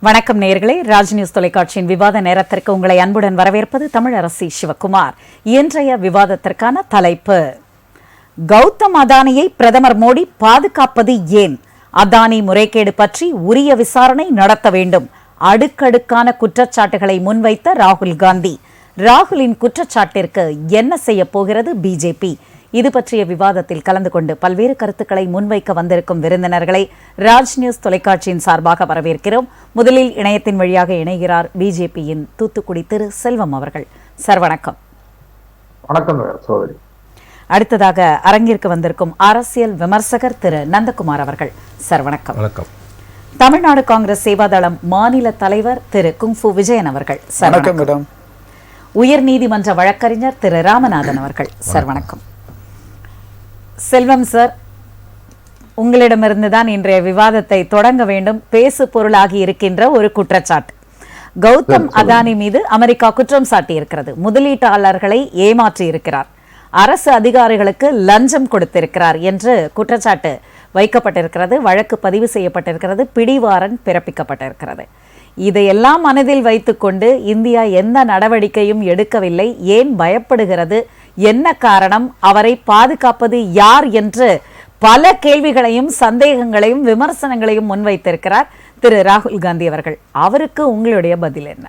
வணக்கம் நேயர்களே, ராஜ் நியூஸ் தொலைக்காட்சியின் விவாத நேரத்திற்கு உங்களை அன்புடன் வரவேற்பது தமிழரசி சிவகுமார். இன்றைய விவாதத்திற்கான தலைப்பு: கௌதம் அதானியை பிரதமர் மோடி பாதுகாப்பது ஏன்? அதானி முறைகேடு பற்றி உரிய விசாரணை நடத்த வேண்டும். அடுக்கடுக்கான குற்றச்சாட்டுகளை முன்வைத்த ராகுல் காந்தி. ராகுலின் குற்றச்சாட்டிற்கு என்ன செய்ய போகிறது பிஜேபி? இது பற்றிய விவாதத்தில் கலந்து கொண்டு பல்வேறு கருத்துக்களை முன்வைக்க வந்திருக்கும் விருந்தினர்களை ராஜ் நியூஸ் தொலைக்காட்சியின் சார்பாக வரவேற்கிறோம். முதலில் இணையத்தின் வழியாக இணைகிறார் பிஜேபியின் தூத்துக்குடி திரு செல்வம் அவர்கள். சார் வணக்கம். வணக்கம் சோதரி. அடுத்ததாக அரங்கிற்கு வந்திருக்கும் அரசியல் விமர்சகர் திரு நந்தகுமார் அவர்கள். சார் வணக்கம். வணக்கம். தமிழ்நாடு காங்கிரஸ் சேவாதளம் மாநில தலைவர் திரு குங்ஃபு விஜயன் அவர்கள். சார் வணக்கம். உயர் நீதிமன்ற வழக்கறிஞர் திரு ராமநாதன் அவர்கள். சார் வணக்கம். செல்வம் சார், உங்களிடமிருந்து தான் இன்றைய விவாதத்தை தொடங்க வேண்டும். பேசு பொருளாகி இருக்கின்ற ஒரு குற்றச்சாட்டு. கௌதம் அதானி மீது அமெரிக்கா குற்றம் சாட்டி இருக்கிறது. முதலீட்டாளர்களை ஏமாற்றி இருக்கிறார், அரசு அதிகாரிகளுக்கு லஞ்சம் கொடுத்திருக்கிறார் என்று குற்றச்சாட்டு வைக்கப்பட்டிருக்கிறது. வழக்கு பதிவு செய்யப்பட்டிருக்கிறது. பிடிவாரண்ட் பிறப்பிக்கப்பட்டிருக்கிறது. இதையெல்லாம் மனதில் வைத்துக்கொண்டு இந்தியா எந்த நடவடிக்கையும் எடுக்கவில்லை. ஏன் பயப்படுகிறது? என்ன காரணம்? அவரை பாதுகாப்பது யார் என்று பல கேள்விகளையும் சந்தேகங்களையும் விமர்சனங்களையும் முன்வைத்திருக்கிறார் திரு ராகுல் காந்தி அவர்கள். அவருக்கு உங்களுடைய பதில் என்ன?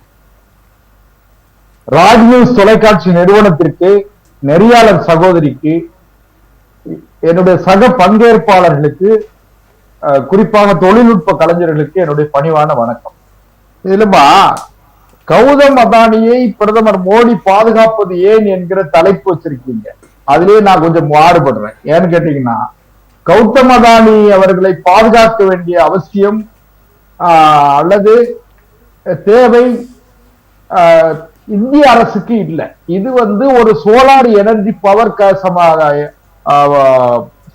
ராஜ் நியூஸ் தொலைக்காட்சி நிறுவனத்திற்கு, நெறியாளர் சகோதரிக்கு, என்னுடைய சக பங்கேற்பாளர்களுக்கு, குறிப்பாக தொழில்நுட்ப கலைஞர்களுக்கு என்னுடைய பணிவான வணக்கம். இதுலமா கௌதம் அதானியை பிரதமர் மோடி பாதுகாப்பது ஏன் என்கிற தலைப்பு வச்சிருக்கீங்க. அதுலயே நான் கொஞ்சம் மாறுபடுறேன். ஏன்னு கேட்டீங்கன்னா, கௌதம் அதானி அவர்களை பாதுகாக்க வேண்டிய அவசியம் அல்லது தேவை இந்திய அரசுக்கு இல்லை. இது ஒரு சோலார் எனர்ஜி பவர்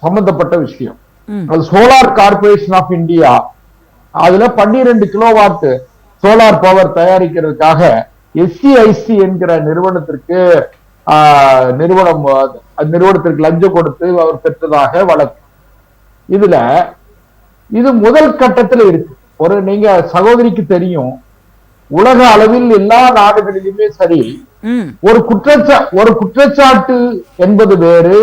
சம்பந்தப்பட்ட விஷயம். அது சோலார் கார்பரேஷன் ஆஃப் இந்தியா அதுல 12 கிலோவாட் சோலார் பவர் தயாரிக்கிறதுக்காக SCIC என்கிற நிறுவனத்திற்கு லஞ்சம் கொடுத்து அவர் பெற்றதாக வழக்கு. இது முதல் கட்டத்தில் இருக்கு. நீங்க சகோதரிக்கு தெரியும், உலக அளவில் எல்லா நாடுகளிலுமே சரி, ஒரு குற்றச்சாட்டு என்பது வேறு,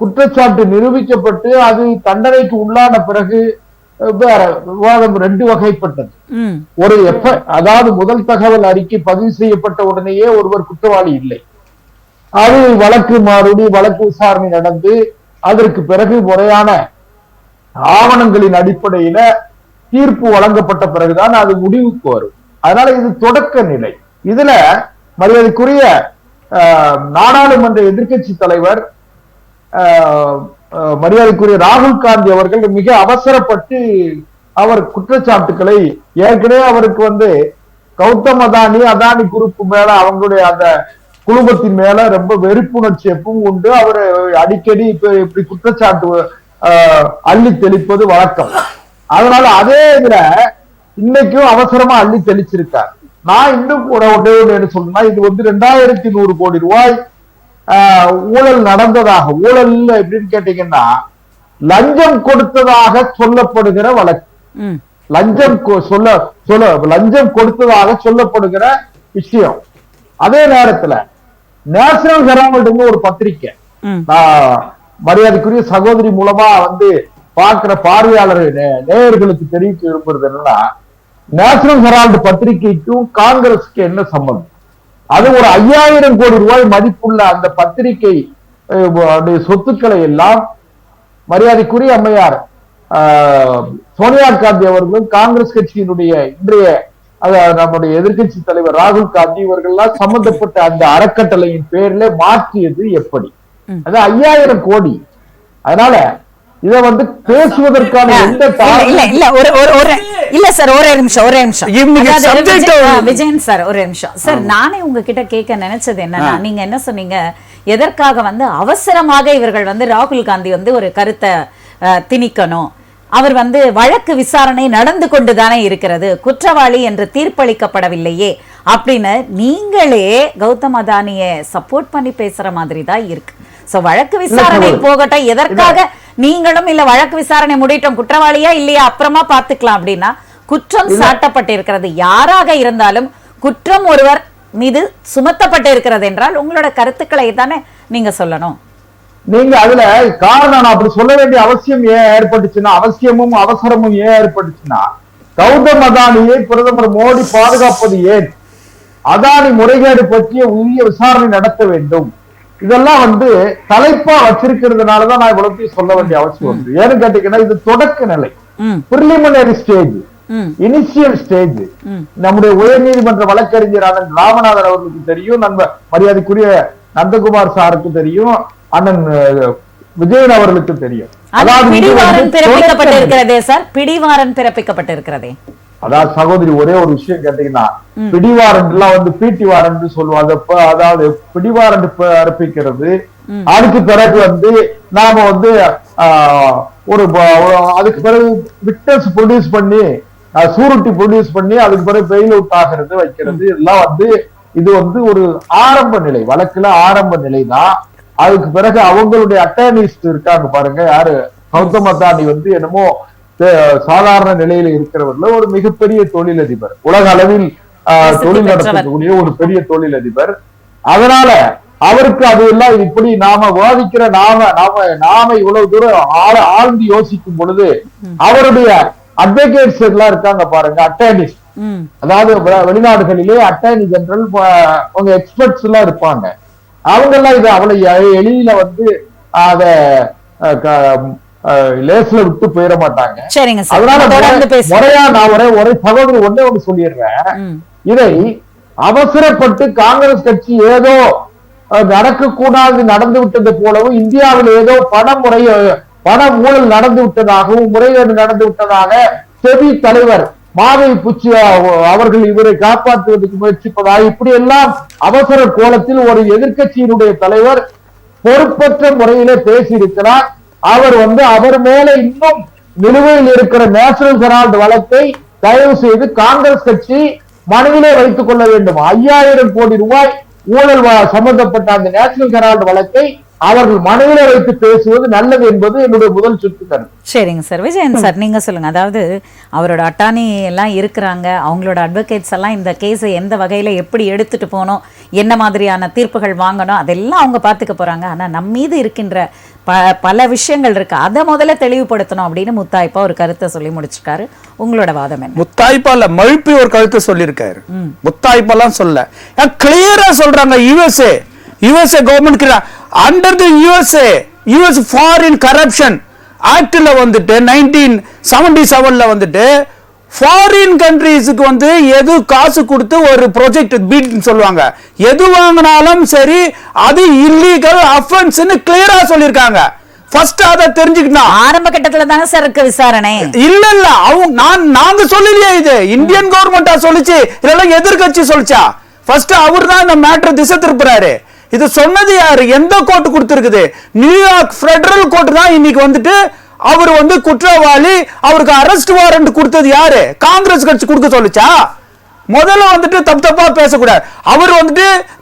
குற்றச்சாட்டு நிரூபிக்கப்பட்டு அது தண்டனைக்கு உள்ளான பிறகு வேற விவாதம். 2 வகைப்பட்டது. அதாவது முதல் தகவல் அறிக்கை பதிவு செய்யப்பட்ட உடனேயே ஒருவர் குற்றவாளி இல்லை. அது வழக்கு விசாரணை நடந்து அதற்கு பிறகு முறையான ஆவணங்களின் அடிப்படையில தீர்ப்பு வழங்கப்பட்ட பிறகுதான் அது முடிவுக்கு வரும். அதனால இது தொடக்க நிலை. இதுல மரியாதைக்குரிய நாடாளுமன்ற எதிர்க்கட்சி தலைவர் மரியாதைக்குரிய ராகுல் காந்தி அவர்கள் மிக அவசரப்பட்டு அவர் குற்றச்சாட்டுக்களை, ஏற்கனவே அவருக்கு கௌதம் அதானி குரூப் மேல, அவங்களுடைய அந்த குடும்பத்தின் மேல ரொம்ப வெறுப்புணர்ச்சி எப்பவும் உண்டு. அவர் அடிக்கடி இப்படி குற்றச்சாட்டு அள்ளி தெளிப்பது வழக்கம். அதனால அதே இதுல இன்னைக்கும் அவசரமா அள்ளி தெளிச்சிருக்கார். நான் இன்னும் கூட ஒன்று சொன்னா, இது 2100 கோடி ரூபாய் ஊழல் நடந்ததாக, ஊழல் எப்படின்னு கேட்டீங்கன்னா லஞ்சம் கொடுத்ததாக சொல்லப்படுகிற வழக்கு. லஞ்சம் கொடுத்ததாக சொல்லப்படுகிற விஷயம். அதே நேரத்துல நேஷனல் ஹெரால்டுன்னு ஒரு பத்திரிக்கை, மரியாதைக்குரிய சகோதரி மூலமா பாக்குற பார்வையாளர் நேயர்களுக்கு தெரிவிக்க விரும்புறது என்னன்னா, நேஷனல் ஹெரால்டு பத்திரிகைக்கும் காங்கிரஸுக்கு என்ன சம்பந்தம்? அது ஒரு 5000 கோடி ரூபாய் மதிப்புள்ள அந்த பத்திரிகை சொத்துக்களை எல்லாம் மரியாதைக்குரிய அம்மையார் சோனியா காந்தி அவர்களும் காங்கிரஸ் கட்சியினுடைய இன்றைய நம்முடைய எதிர்கட்சி தலைவர் ராகுல் காந்தி இவர்கள்லாம் சம்பந்தப்பட்ட அந்த அறக்கட்டளையின் பேர்ல மாற்றியது எப்படி? அது 5000 கோடி. அதனால இத பேசுவதற்கான எந்த இல்ல சார், ஒரே நிமிஷம் விஜயன் சார், ஒரே நிமிஷம் சார். நானே உங்ககிட்ட கேட்க நினைச்சது என்னன்னா, நீங்க என்ன சொன்னீங்க, எதற்காக அவசரமாக இவர்கள் ராகுல் காந்தி ஒரு கருத்தை திணிக்கணும், அவர் வழக்கு விசாரணை நடந்து கொண்டுதானே இருக்கிறது, குற்றவாளி என்று தீர்ப்பளிக்கப்படவில்லையே அப்படின்னு நீங்களே கௌதம் அதானியை சப்போர்ட் பண்ணி பேசுற மாதிரி தான் இருக்கு. சோ வழக்கு விசாரணை போகட்டும், எதற்காக நீங்களும் இல்ல வழக்கு விசாரணை முடியட்டும், குற்றவாளியா இல்லையா அப்புறமா பாத்துக்கலாம் அப்படின்னா குற்றம் சாட்டப்பட்டிருக்கிறது. யாராக இருந்தாலும் குற்றம் ஒருவர் மீது சுமத்தப்பட்டிருக்கிறது என்றால் உங்களோட கருத்துக்களை தானே நீங்க சொல்லணும். நீங்க அதுல காரணம் நான் அப்படி சொல்ல வேண்டிய அவசியம் ஏன் ஏற்பட்டுச்சுன்னா, அவசியமும் அவசரமும் ஏன் ஏற்பட்டுச்சுன்னா, கௌதம் அதானியை பிரதமர் மோடி பாதுகாப்பது ஏன், அதானி முறைகேடு பற்றிய உரிய விசாரணை நடத்த வேண்டும், இதெல்லாம் தலைப்பா வச்சிருக்கிறதுனாலதான் நான் இவ்வளவு சொல்ல வேண்டிய அவசியம் உண்டு. ஏன்னு கேட்டீங்கன்னா, இது தொடக்க நிலை, பிரிலிமினரி ஸ்டேஜ், இனிஷியல் ஸ்டேஜ். நம்முடைய உயர்நீதிமன்ற வழக்கறிஞர் அண்ணன் ராமநாதன் அவர்களுக்கு தெரியும், நம்ம மரியாதைக்குரிய நந்தகுமார் சாருக்கு தெரியும், அண்ணன் விஜயன் அவர்களுக்கு தெரியும். அதாவது சகோதரி ஒரே ஒரு விஷயம் கேட்டீங்கன்னா, பிடிவாரண்ட் எல்லாம் பிடி வாரண்ட் சொல்லுவாங்க. அதாவது பிடிவாரண்ட் பிறப்பிக்கிறது, அதுக்கு பிறகு நாம ஒரு அதுக்கு பிறகு விட்னஸ் ப்ரொடியூஸ் பண்ணி, சூரிட்டி ப்ரொடியூஸ் பண்ணி, அதுக்கு பிறகு பெயில் அவுட் ஆகிறது வைக்கிறது, இதெல்லாம் இது ஒரு ஆரம்ப நிலை, வழக்குல ஆரம்ப நிலை தான். அதுக்கு பிறகு அவங்களுடைய அட்டர்னிஸ்ட் இருக்காங்க பாருங்க, யாரு கௌதம் அதானி என்னமோ சாதாரண நிலையில இருக்கிறவர்ல ஒரு மிகப்பெரிய தொழிலதிபர், உலக அளவில் தொழில் நடத்தக்கூடிய ஒரு பெரிய தொழிலதிபர். அதனால அவருக்கு அது எல்லாம் இப்படி நாம வாதிக்கிற நாம இவ்வளவு தூரம் ஆழ்ந்து யோசிக்கும் பொழுது அவருடைய அட்வொகேட்ஸ் எல்லாம் இருக்காங்க பாருங்க, அட்டர்னிஸ்ட், அதாவது வெளிநாடுகளிலே அட்டர்னி ஜெனரல் அவங்க எக்ஸ்பர்ட்ஸ் எல்லாம் இருப்பாங்க. அவங்க எல்லாம் இது அவளை எளியில அத லேஸ்ல விட்டு போயிட மாட்டாங்க. அதனால முறையா நான் ஒரே சகோதரி ஒண்ணு சொல்லிடுறேன், இதை அவசரப்பட்டு காங்கிரஸ் கட்சி ஏதோ நடக்கக்கூடாது நடந்து விட்டது போலவும், இந்தியாவில் ஏதோ பண ஊழல் நடந்து விட்டதாகவும் முறைகேடு நடந்து விட்டதாக செபி தலைவர் மாதவி புச்சி அவர்கள் இவரை காப்பாற்றுவதற்கு முயற்சிப்பதாக இப்படி எல்லாம் அவசர கோலத்தில் ஒரு எதிர்கட்சியினுடைய தலைவர் பொறுப்பற்ற முறையிலே பேசியிருக்கிறார். அவர் அவர் மேல இன்னும் நிலுவையில் இருக்கிற நேஷனல் ஹெரால்டு வழக்கை தயவு செய்து காங்கிரஸ் கட்சி மனதிலே வைத்துக் கொள்ள வேண்டும். 5000 கோடி ரூபாய் ஊழல் சம்பந்தப்பட்ட அந்த நேஷனல் ஹெரால்டு வழக்கை அவர்கள் மனதிலே வைத்து பேசுவது நல்லது என்பது என்னுடைய முதல் சுட்டுக்கருத்து. சரிங்க சார். விஜயன் சார் நீங்க சொல்லுங்க. அதாவது அவரோட அட்டானி எல்லாம் இருக்கிறாங்க, அவங்களோட அட்வொகேட்ஸ் எல்லாம் இந்த கேஸை எந்த வகையில எப்படி எடுத்துட்டு போனோம், என்ன மாதிரியான தீர்ப்புகள் வாங்கணும், அதெல்லாம் அவங்க பார்த்துக்க போறாங்க. ஆனா நம்ம மீது இருக்கின்ற பல விஷயங்கள் இருக்கு, அதை முதல்ல தெளிவுபடுத்தணும் அப்படின்னு முத்தாய்ப்பா ஒரு கருத்தை சொல்லி முடிச்சிருக்காரு. உங்களோட வாதம் என்ன? முத்தாய்ப்பா இல்ல, மழுப்பி ஒரு கருத்தை சொல்லியிருக்காரு. முத்தாய்ப்பெல்லாம் சொல்ல கிளியரா சொல்றாங்க. USA government under the US foreign corruption ஆக்ட்ல 1977ல ஃபாரின் கண்ட்ரீஸுக்கு எது காசு கொடுத்து ஒரு ப்ராஜெக்ட் பீட் சொல்லுவாங்க, எது வாங்கினாலும் சரி அது இல்லீகல் அஃபென்ஸ்னு கிளியரா சொல்லிருக்காங்க. ஃபர்ஸ்ட் அத தெரிஞ்சுக்கணும். ஆரம்ப கட்டத்துல தான சார் இருக்கு விசாரணை. இல்ல நாங்க சொல்லலையே, இது இந்தியன் கவர்மெண்டா சொல்லிச்சு, இதெல்லாம் எதிர்கட்சி சொல்லிச்சா? ஃபர்ஸ்ட் அவர் தான் இந்த மேட்டர் திசை திருப்புறாரு. இது சொன்னது யாரு, எந்த கோர்ட் கொடுத்திருக்குது? நியூயார்க் ஃபெடரல் கோர்ட் தான் இன்னைக்கு அவர் குற்றவாளி, அவருக்கு அரெஸ்ட் வாரண்ட் கொடுத்தது யாரு? காங்கிரஸ் கட்சி கொடுக்க சொல்லுச்சா? முதல்ல தப்பா பேசக்கூடாது. அவர்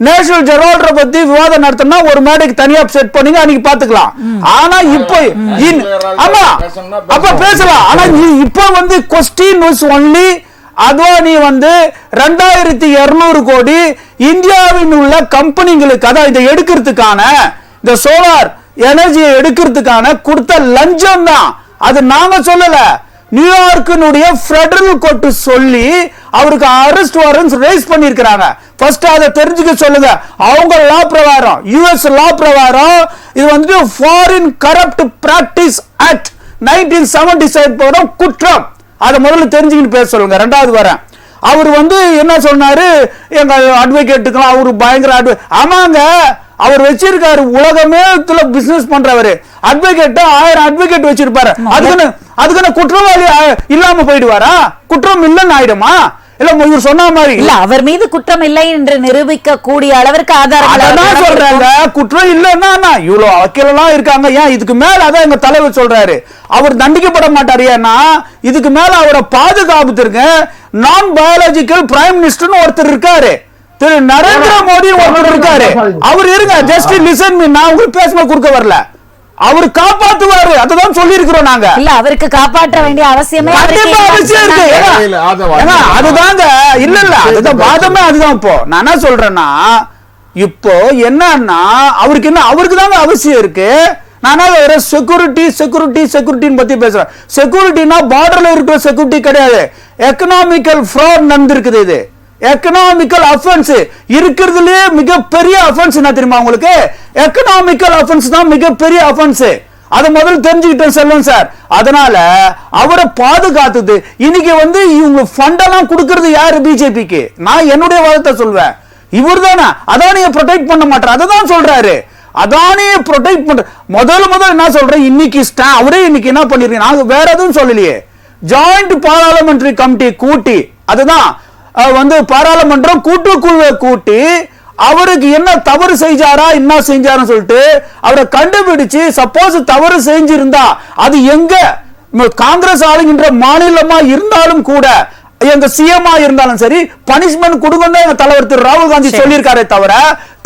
நேஷனல் ஹெரால்ட் பத்தி விவாதம் நடத்தினா ஒரு மேடைக்கு தனியா செட் பண்ணி அன்னைக்கு பாத்துக்கலாம். ஆனா இப்போ ஆமா அப்ப பேசலாம். ஆனா இப்போ கொஸ்டின் வாஸ் ஒன்லி அத்வானி 2200 கோடி இந்தியாவில் உள்ள கம்பெனிகளுக்கு, அதான் இதை எடுக்கிறதுக்கான, இந்த சோலார் எனர்ஜியை எடுக்கிறதுக்கான கொடுத்த லஞ்சம் தான். அது நாங்க சொல்லல, நியூயார்க்கினுடைய ஃபெடரல் கோர்ட் சொல்லி அவருக்கு அரெஸ்ட் வாரண்ட்ஸ் ரைஸ் பண்ணிருக்காங்க. ஃபர்ஸ்ட் அதை தெரிஞ்சுக்க சொல்லுங்க. அவங்க லா பிரகாரம், யுஎஸ் லா பிரகாரம் இது ஃபாரின் கரப்ட் பிராக்டிஸ் ஆக்ட் 1977 குற்றம். அதை முதல்ல தெரிஞ்சுக்கிட்டு பேச சொல்லுங்க. ரெண்டாவது வரேன், அவர் என்ன சொன்னாரு, எங்க அட்வொகேட்டுக்கெல்லாம் அவரு பயங்கர ஆமாங்க, அவர் வச்சிருக்காரு உலகமே பிசினஸ் பண்றவரு அட்வொகேட் 1000 அட்வொகேட் வச்சிருப்பாரு. அதுக்குன்னு குற்றவாளி இல்லாம போயிடுவாரா? குற்றம் இல்லைன்னு ஆயிடுமா? இல்ல இவர் சொன்ன மாதிரி இல்ல, அவர் மீது குற்றம் இல்லை என்று நிரூபிக்க கூடிய அளவிற்கு ஆதாரம் சொல்றாங்க. குற்றம் இல்லைன்னா இவ்வளவு வக்கீலெல்லாம் இருக்காங்க, ஏன் இதுக்கு மேல? அதான் எங்க தலைவர் சொல்றாரு, அவர் தண்டிக்கப்பட மாட்டாரு. ஏன்னா இதுக்கு மேல அவரை பாதுகாப்புக்கு நான் பயாலஜிக்கல் பிரைம் மினிஸ்டர் ஒருத்தர் இருக்காரு, திரு நரேந்திர மோடி ஒருத்தர் இருக்காரு. அவர் இருங்க, ஜஸ்ட் லிசன் மீ, நான் உங்களுக்கு பேசும்போது குறுக்க வரல. அவர் காப்பாத்துவாரு. அதுதான் சொல்லி இருக்கிறோம் நாங்க. இல்ல அவருக்கு காப்பாற்ற வேண்டிய அவசியமே அவசியம் இருக்கு. அதுதாங்க இல்ல அதுதான் வாதமே. அதுதான் இப்போ நான் என்ன சொல்றேன்னா, இப்போ என்னன்னா அவருக்கு என்ன, அவருக்கு தாங்க அவசியம் இருக்கு. நான் செக்யூரிட்டி செக்யூரிட்டி செக்யூரிட்டின்னு பத்தி பேசுறேன். செக்யூரிட்டினா பார்டர்ல இருக்கிற செக்யூரிட்டி கிடையாது. எக்கனாமிக்கல் ஃப்ராட் நடந்திருக்குது. இது எக்கனாமிக்கல் அஃபென்ஸ் இருக்கிறதுலே மிகப்பெரிய அஃபென்ஸ் என்ன தெரியுமா உங்களுக்கு? எக்கனாமிக்கல் அஃபென்ஸ் தான் மிகப்பெரிய அஃபென்ஸ். அதை முதல்ல தெரிஞ்சுக்கிட்டேன் செல்வம் சார். அதனால அவரை பாதுகாத்தது இன்னைக்கு இவங்க ஃபண்டெல்லாம் கொடுக்கறது யாரு? பிஜேபிக்கு. நான் என்னுடைய வாதத்தை சொல்வேன், இவர் தானே அதானியை ப்ரொடெக்ட் பண்ண மாட்டார். அதை தான் சொல்றாரு, அதானியை ப்ரொடெக்ட் பண்ற. முதல்ல என்ன சொல்றேன், இன்னைக்கு அவரே இன்னைக்கு என்ன பண்ணிருக்கீங்க, நாங்க வேற எதுவும் சொல்லலையே. ஜாயிண்ட் பார்லிமெண்டரி கமிட்டி கூட்டி, அதுதான் பாராளுமன்றம் கூட்டுக்குழுவை கூட்டி அவருக்கு என்ன தவறு செஞ்சாரா என்ன செஞ்சாருன்னு சொல்லிட்டு அவரை கண்டுபிடிச்சு, சப்போஸ் தவறு செஞ்சிருந்தா அது எங்க காங்கிரஸ் ஆளுகின்ற மாநிலமா இருந்தாலும் கூட, எங்க சிஎம்ஆ இருந்தாலும் சரி, பனிஷ்மெண்ட் கொடுங்கன்னு எங்க தலைவர் திரு ராகுல் காந்தி சொல்லியிருக்காரே தவிர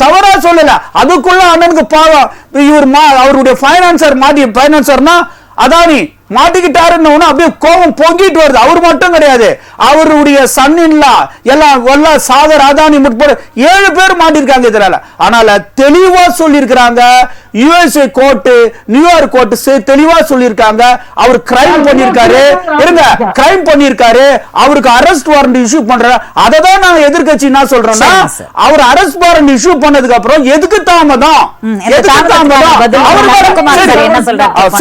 தவறா சொல்லல. அதுக்குள்ள அண்ணனுக்கு பாவம், இவர் அவருடைய பைனான்சர்னா அதானி மாட்டிக்கிட்டாருன்னு அப்படியே கோபம் பொங்கிட்டு வருது. அவர் மட்டும் கிடையாது, அவருடைய சன்னின்லா எல்லாம் சாகர் அதானி முற்பட 7 பேர் மாட்டிருக்காங்க இதனால. அதனால தெளிவா சொல்லியிருக்கிறாங்க. யுஎஸ்ஏ கோர்ட், நியூயார்க் கோர்ட் தெளிவா சொல்லியிருக்காங்க. அவர் கிரைம் பண்ணிருக்காரு, கிரைம் பண்ணிருக்காரு, அவருக்கு அரெஸ்ட் வாரண்ட் இஷ்யூ பண்ற. அதை தான் நாங்க எதிர்கட்சி என்ன சொல்றோம்னா, அவர் அரெஸ்ட் வாரண்ட் இஷ்யூ பண்ணதுக்கு அப்புறம் எதுக்கு தாமதம்?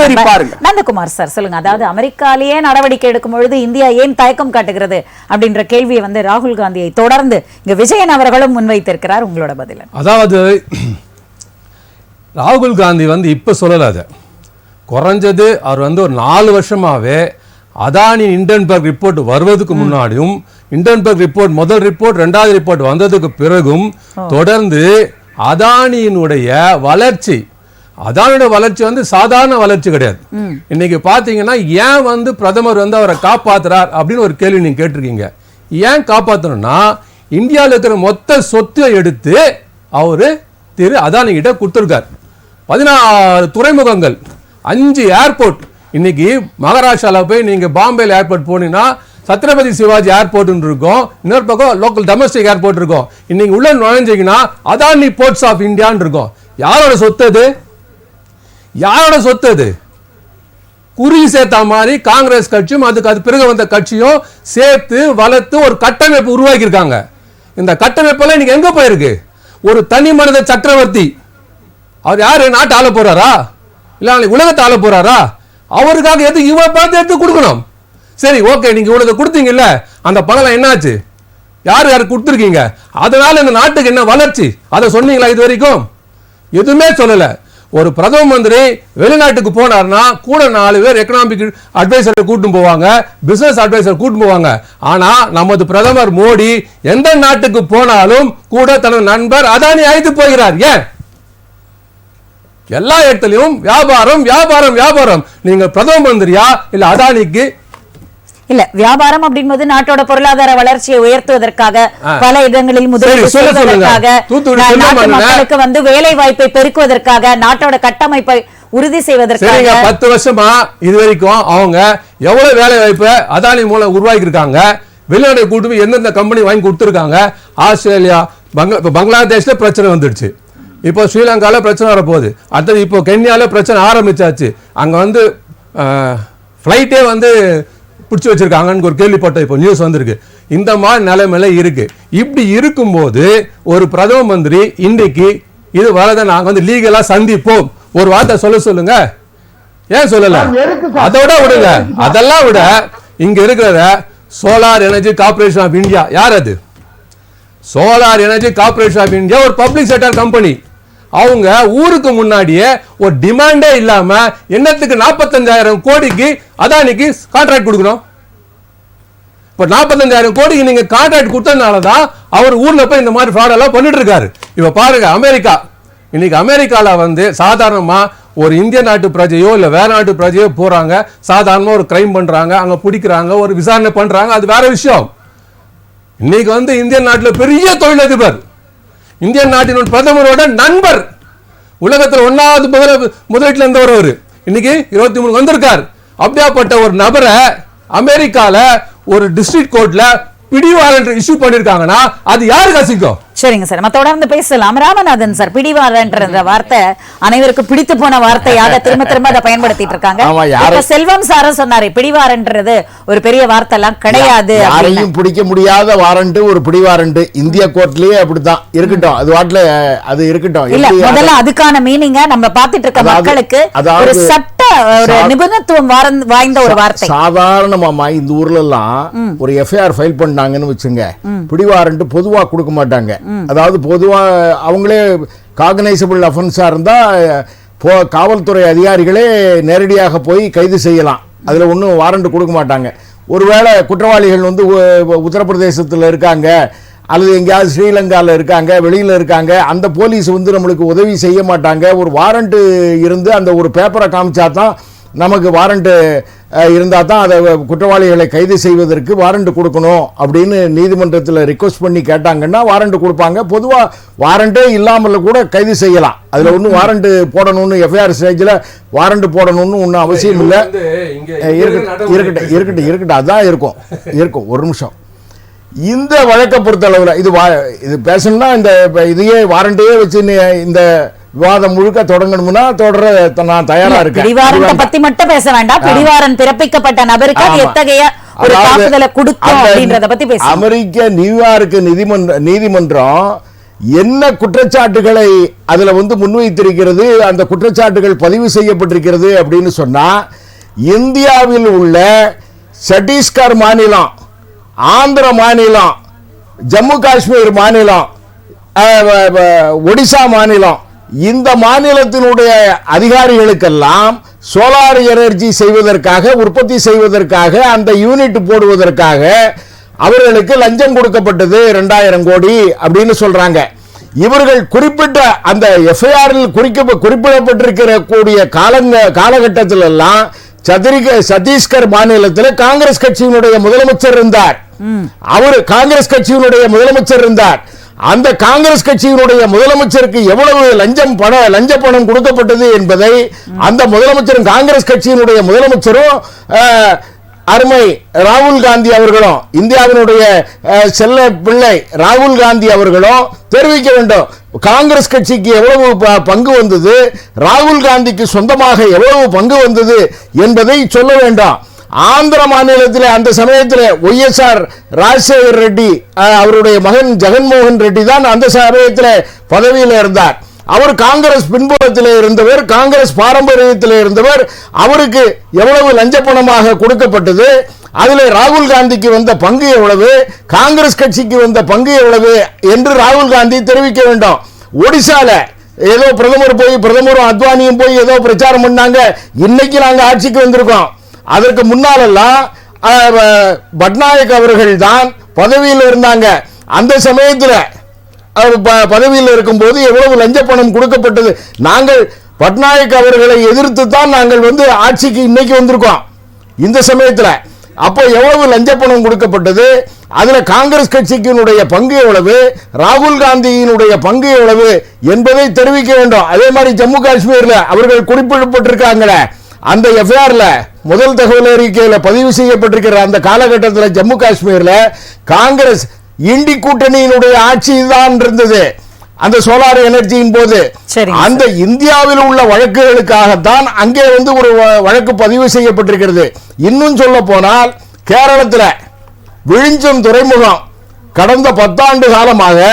சரி பாருங்க நந்தகுமார் சார் சொல்லுங்க. அதாவது அமெரிக்காலேயே நடவடிக்கை எடுக்கும் பொழுது இந்தியா ஏன் தயக்கம் காட்டுகிறது அப்படின்ற கேள்வியை ராகுல் காந்தியை தொடர்ந்து இங்க விஜயன் அவர்களும் முன்வைத்திருக்கிறார். உங்களோட பதில்? அதாவது ராகுல் காந்தி இப்ப சொல்லல, அது குறைஞ்சது அவர் ஒரு 4 வருஷமாவே அதானி இண்டன்பர்க் ரிப்போர்ட் வருவதற்கு முன்னாடியும், இண்டன்பர்க் ரிப்போர்ட் முதல் ரிப்போர்ட் 2வது ரிப்போர்ட் வந்ததுக்கு பிறகும் தொடர்ந்து அதானியினுடைய வளர்ச்சி, அதானுடைய வளர்ச்சி சாதாரண வளர்ச்சி கிடையாது. இன்னைக்கு பாத்தீங்கன்னா ஏன் பிரதமர் அவரை காப்பாத்துறார் அப்படின்னு ஒரு கேள்வி நீங்க கேட்டிருக்கீங்க. ஏன் காப்பாத்தணும்னா, இந்தியாவில் இருக்கிற மொத்த சொத்தை எடுத்து அவரு திரு அதானி கிட்ட கொடுத்திருக்கார். 14 துறைமுகங்கள், 5 ஏர்போர்ட். இன்னைக்கு மகாராஷ்டிரால போய் நீங்க பாம்பேல ஏர்போர்ட் போனீங்கன்னா சத்ரபதி சிவாஜி ஏர்போர்ட் இருக்கும், இன்னொரு பக்கம் லோக்கல் டொமஸ்டிக் ஏர்போர்ட் இருக்கும். இன்னைக்கு உள்ள நுழைஞ்சீங்கன்னா அதானி போர்ட்ஸ் ஆஃப் இந்தியான்னு இருக்கும். யாரோட சொத்து அது? யாரோட சொத்து அது? குறுகி சேர்த்த மாதிரி காங்கிரஸ் கட்சியும் அது பிறகு வந்த கட்சியும் சேர்த்து வளர்த்து ஒரு கட்டமைப்பு உருவாக்கி இருக்காங்க. இந்த கட்டமைப்பெல்லாம் இன்னைக்கு எங்க போயிருக்கு? ஒரு தனி மனித சக்கரவர்த்தி, அவர் யாரு? நாட்டை ஆள போறாரா? இல்ல உலகத்தை ஆள போறாரா? அவருக்காக எது இவரை பார்த்து எடுத்து கொடுக்கணும். சரி, ஓகே, நீங்க இவ்வளவு கொடுத்தீங்கல்ல, அந்த பணம் என்னாச்சு? யாரு யாரு கொடுத்துருக்கீங்க? அதனால இந்த நாட்டுக்கு என்ன வளர்ச்சி? அதை சொன்னீங்களா இது வரைக்கும்? எதுவுமே சொல்லல. ஒரு பிரதம மந்திரி வெளிநாட்டுக்கு போனார்னா கூட 4 பேர் எக்கனாமிக் அட்வைசரை கூட்டு போவாங்க, பிசினஸ் அட்வைசர் கூட்டு போவாங்க. ஆனா நமது பிரதமர் மோடி எந்த நாட்டுக்கு போனாலும் கூட தனது நண்பர் அதானி அழைத்து போகிறார். ஏன்? எல்லா இடத்திலும் வியாபாரம் வியாபாரம் வியாபாரம். நீங்க பிரதம மந்திரியா இல்ல அதானிக்கு? இல்ல, வியாபாரம் அப்படின்போது நாட்டோட பொருளாதார வளர்ச்சியை உயர்த்துவதற்காக, பல இடங்களில் முதலீடு செய்வதற்காக, நாட்டு மக்களுக்கு வேலை வாய்ப்பை பெருக்குவதற்காக, நாட்டோட கட்டமைப்பை உறுதி செய்வதற்காக 10 வருஷமா இது வரைக்கும் அவங்க எவ்வளவு வேலை வாய்ப்பை அதானி மூலம் உருவாக்கி இருக்காங்க. வெளிநாடு கூட்டு போய் எந்தெந்த கம்பெனி வாங்கி கொடுத்துருக்காங்க. ஆஸ்திரேலியா, பங்களாதேஷ்ல பிரச்சனை வந்துடுச்சு, இப்போ ஸ்ரீலங்கால பிரச்சனை வரப்போகுது, அடுத்தது இப்போ கென்யால பிரச்சனை ஆரம்பிச்சாச்சு. அங்க ஃபிளைட்டே பிடிச்சி வச்சிருக்காங்கன்னு ஒரு கேள்விப்பட்ட இப்போ நியூஸ் வந்திருக்கு. இந்த மாதிரி நிலைமையில இருக்கு. இப்படி இருக்கும்போது ஒரு பிரதம மந்திரி இன்றைக்கு இது வரத நாங்க லீகலா சந்திப்போம் ஒரு வார்த்தை சொல்லுங்க. ஏன் சொல்லல? அதோட விடுங்க, அதெல்லாம் விட இங்க இருக்கிற solar energy corporation of India, யார் அது? Solar energy corporation of India ஒரு பப்ளிக் செக்டர் கம்பெனி. அவங்க ஊருக்கு முன்னாடியே ஒரு டிமாண்டே இல்லாம என்னத்துக்கு 45,000 கோடிக்கு அதானிக்கு கான்ட்ராக்ட் கொடுக்கணும்? இப்ப 45,000 கோடிக்கு நீங்க கான்ட்ராக்ட் கொடுத்ததுனாலதான் அவர் ஊர்ல போய் இந்த மாதிரி ஃப்ராட் எல்லாம் பண்ணிட்டு இருக்காரு. இப்ப பாருங்க, அமெரிக்கா, இன்னைக்கு அமெரிக்கால சாதாரணமா ஒரு இந்திய நாட்டு பிரஜையோ இல்ல வேற நாட்டு பிரஜையோ போறாங்க, சாதாரணமா ஒரு கிரைம் பண்றாங்க, அங்க பிடிக்கிறாங்க, ஒரு விசாரணை பண்றாங்க, அது வேற விஷயம். இன்னைக்கு இந்திய நாட்டுல பெரிய தொழிலதிபர், இந்திய நாட்டின் பிரதமரோட நண்பர் உலகத்துல 1வது முதலீட்டுல இருந்தவர் அவரு. இன்னைக்கு 23 வந்திருக்கார். அப்படியாப்பட்ட ஒரு நபரை அமெரிக்கால ஒரு டிஸ்ட்ரிக்ட் கோர்ட்ல பிடி வாரண்ட் இஷ்யூ பண்ணிருக்காங்கன்னா அது யாருக்கு அசிங்கம்? சரிங்க சார், நம்ம தொடர்ந்து பேசலாம். ராமநாதன் சார், பிடிவாரன்ற வார்த்தை அனைவருக்கும் பிடித்து போன வார்த்தையாக திரும்ப திரும்ப அதை பயன்படுத்திட்டு இருக்காங்க. இப்ப செல்வம் சார சொன்னாரு பிடிவாரன்றது ஒரு பெரிய வார்த்தை எல்லாம் கிடையாது, யாரையும் பிடிக்க முடியாத வாரண்ட் ஒரு பிடிவாரண்ட் இந்திய கோர்ட்லயே அப்படித்தான் இருக்கட்டும். அது வாட்ல அது இருக்கட்டும். இல்ல, முதல்ல அதுக்கான மீனிங்க நம்ம பாத்துட்டு இருக்க மக்களுக்கு ஒரு சட்ட ஒரு நிபுணத்துவம் வாய்ந்த ஒரு வார்த்தை. சாதாரணமா இந்த ஊர்ல எல்லாம் ஒரு எஃப்ஐஆர் ஃபைல் பண்ணாங்கன்னு வச்சுங்க, பிடிவாரண்ட் பொதுவா கொடுக்க மாட்டாங்க. அதாவது பொதுவா அவங்களே காகனைசபிள் அஃபென்ஸா இருந்தா காவல்துறை அதிகாரிகளே நேரடியாக போய் கைது செய்யலாம். அதுல ஒன்றும் வாரண்ட் கொடுக்க மாட்டாங்க. ஒருவேளை குற்றவாளிகள் வந்து உத்தரப்பிரதேசத்தில் இருக்காங்க அல்லது எங்கேயாவது ஸ்ரீலங்காவில் இருக்காங்க, வெளியில் இருக்காங்க, அந்த போலீஸ் வந்து நம்மளுக்கு உதவி செய்ய மாட்டாங்க. ஒரு வாரண்ட் இருந்து அந்த ஒரு பேப்பரை காமிச்சா தான் நமக்கு வாரண்ட் இருந்தால் தான் அதை குற்றவாளிகளை கைது செய்வதற்கு வாரண்ட் கொடுக்கணும் அப்படின்னு நீதிமன்றத்தில் ரிக்வஸ்ட் பண்ணி கேட்டாங்கன்னா வாரண்ட் கொடுப்பாங்க. பொதுவாக வாரண்டே இல்லாமல் கூட கைது செய்யலாம். அதில் ஒன்றும் வாரண்ட் போடணும்னு எஃப்ஐஆர் ஸ்டேஜில் வாரண்ட் போடணும்னு ஒன்றும் அவசியம் இல்லை. இருக்கட்டும் அதான் இருக்கும். ஒரு நிமிஷம். இந்த வழக்கை பொறுத்தளவில் இது பேசணும்னா இந்த இதையே வாரண்டையே வச்சு இந்த விவாதம் முழுக்க தொடங்கணும்னா தொடர நான் தயாரா இருக்கேன். பிடிவாரண்ட பத்தி மட்டும் பேச வேண்டாம், பிடிவாரண்ட் பிறப்பிக்கப்பட்ட நபருக்கு அது எத்தகைய ஒரு தாக்குதலை கொடுக்கும் அப்படின்றத பத்தி பேச. அமெரிக்க நியூயார்க் நீதிமன்றம் என்ன குற்றச்சாட்டுகளை அதுல வந்து முன்வைத்திருக்கிறது, அந்த குற்றச்சாட்டுகள் பதிவு செய்யப்பட்டிருக்கிறது அப்படின்னு சொன்னா, இந்தியாவில் உள்ள சத்தீஸ்கர் மாநிலம், ஆந்திர மாநிலம், ஜம்மு காஷ்மீர் மாநிலம், ஒடிசா மாநிலம், இந்த மாநிலத்தினுடைய அதிகாரிகளுக்கெல்லாம் சோலார் எனர்ஜி செய்வதற்காக, உற்பத்தி செய்வதற்காக, அந்த யூனிட் போடுவதற்காக அவர்களுக்கு லஞ்சம் கொடுக்கப்பட்டது 2000 கோடி அப்படின்னு சொல்றாங்க. இவர்கள் குறிப்பிட்ட அந்த எஃப்ஐஆரில் குறிப்பிடப்பட்டிருக்கிற கூடிய காலகட்டத்தில் எல்லாம் சத்தீஸ்கர் மாநிலத்தில் காங்கிரஸ் கட்சியினுடைய முதலமைச்சர் இருந்தார். அவர் காங்கிரஸ் கட்சியினுடைய முதலமைச்சர் இருந்தார். அந்த காங்கிரஸ் கட்சியினுடைய முதலமைச்சருக்கு எவ்வளவு லஞ்ச பணம் கொடுக்கப்பட்டது என்பதை அந்த முதலமைச்சரும் காங்கிரஸ் கட்சியினுடைய முதலமைச்சரும் அருமை ராகுல் காந்தி அவர்களும், இந்தியாவினுடைய செல்ல பிள்ளை ராகுல் காந்தி அவர்களும் தெரிவிக்க வேண்டும். காங்கிரஸ் கட்சிக்கு எவ்வளவு பங்கு வந்தது, ராகுல் காந்திக்கு சொந்தமாக எவ்வளவு பங்கு வந்தது என்பதை சொல்ல வேண்டும். ஆந்திர மாநிலத்தில் அந்த சமயத்தில் ஒய்எஸ்ஆர் ராஜசேகர் ரெட்டி அவருடைய மகன் ஜெகன்மோகன் ரெட்டி தான் அந்த சமயத்தில் பதவியில் இருந்தார். அவர் காங்கிரஸ் பின்புலத்தில் இருந்தவர், காங்கிரஸ் பாரம்பரியத்தில் இருந்தவர். அவருக்கு எவ்வளவு லஞ்ச பணமாக கொடுக்கப்பட்டது, அதில் ராகுல் காந்திக்கு வந்த பங்கு எவ்வளவு, காங்கிரஸ் கட்சிக்கு வந்த பங்கு எவ்வளவு என்று ராகுல் காந்தி தெரிவிக்க வேண்டும். ஒடிசால ஏதோ பிரதமரும் அத்வானியும் போய் ஏதோ பிரச்சாரம் பண்ணாங்க, இன்னைக்கு நாங்க ஆட்சிக்கு வந்திருக்கோம். அதற்கு முன்னாலெல்லாம் பட்நாயக் அவர்கள் தான் பதவியில் இருந்தாங்க. அந்த சமயத்தில் பதவியில் இருக்கும் போது எவ்வளவு லஞ்ச பணம் கொடுக்கப்பட்டது. நாங்கள் பட்நாயக் அவர்களை எதிர்த்து தான் நாங்கள் வந்து ஆட்சிக்கு இன்னைக்கு வந்திருக்கோம். இந்த சமயத்தில் அப்போ எவ்வளவு லஞ்ச பணம் கொடுக்கப்பட்டது, அதுல காங்கிரஸ் கட்சியினுடைய பங்கு எவ்வளவு, ராகுல் காந்தியினுடைய பங்கு எவ்வளவு என்பதை தெரிவிக்க வேண்டும். அதே மாதிரி ஜம்மு காஷ்மீர்ல அவர்கள் குறிப்பிடப்பட்டிருக்காங்களே, அந்த எஃப்ஐஆர்ல முதல் தகவல் அறிக்கையில் பதிவு செய்யப்பட்டிருக்கிற அந்த காலகட்டத்தில் ஜம்மு காஷ்மீர்ல காங்கிரஸ் இண்டி கூட்டணியினுடைய ஆட்சி தான் இருந்தது அந்த சோலார் எனர்ஜியின் போது. அந்த இந்தியாவில் உள்ள வழக்குகளுக்காகத்தான் அங்கே வந்து ஒரு வழக்கு பதிவு செய்யப்பட்டிருக்கிறது. இன்னும் சொல்ல போனால் கேரளத்தில் விழிஞ்சம் துறைமுகம் கடந்த 10 ஆண்டு காலமாக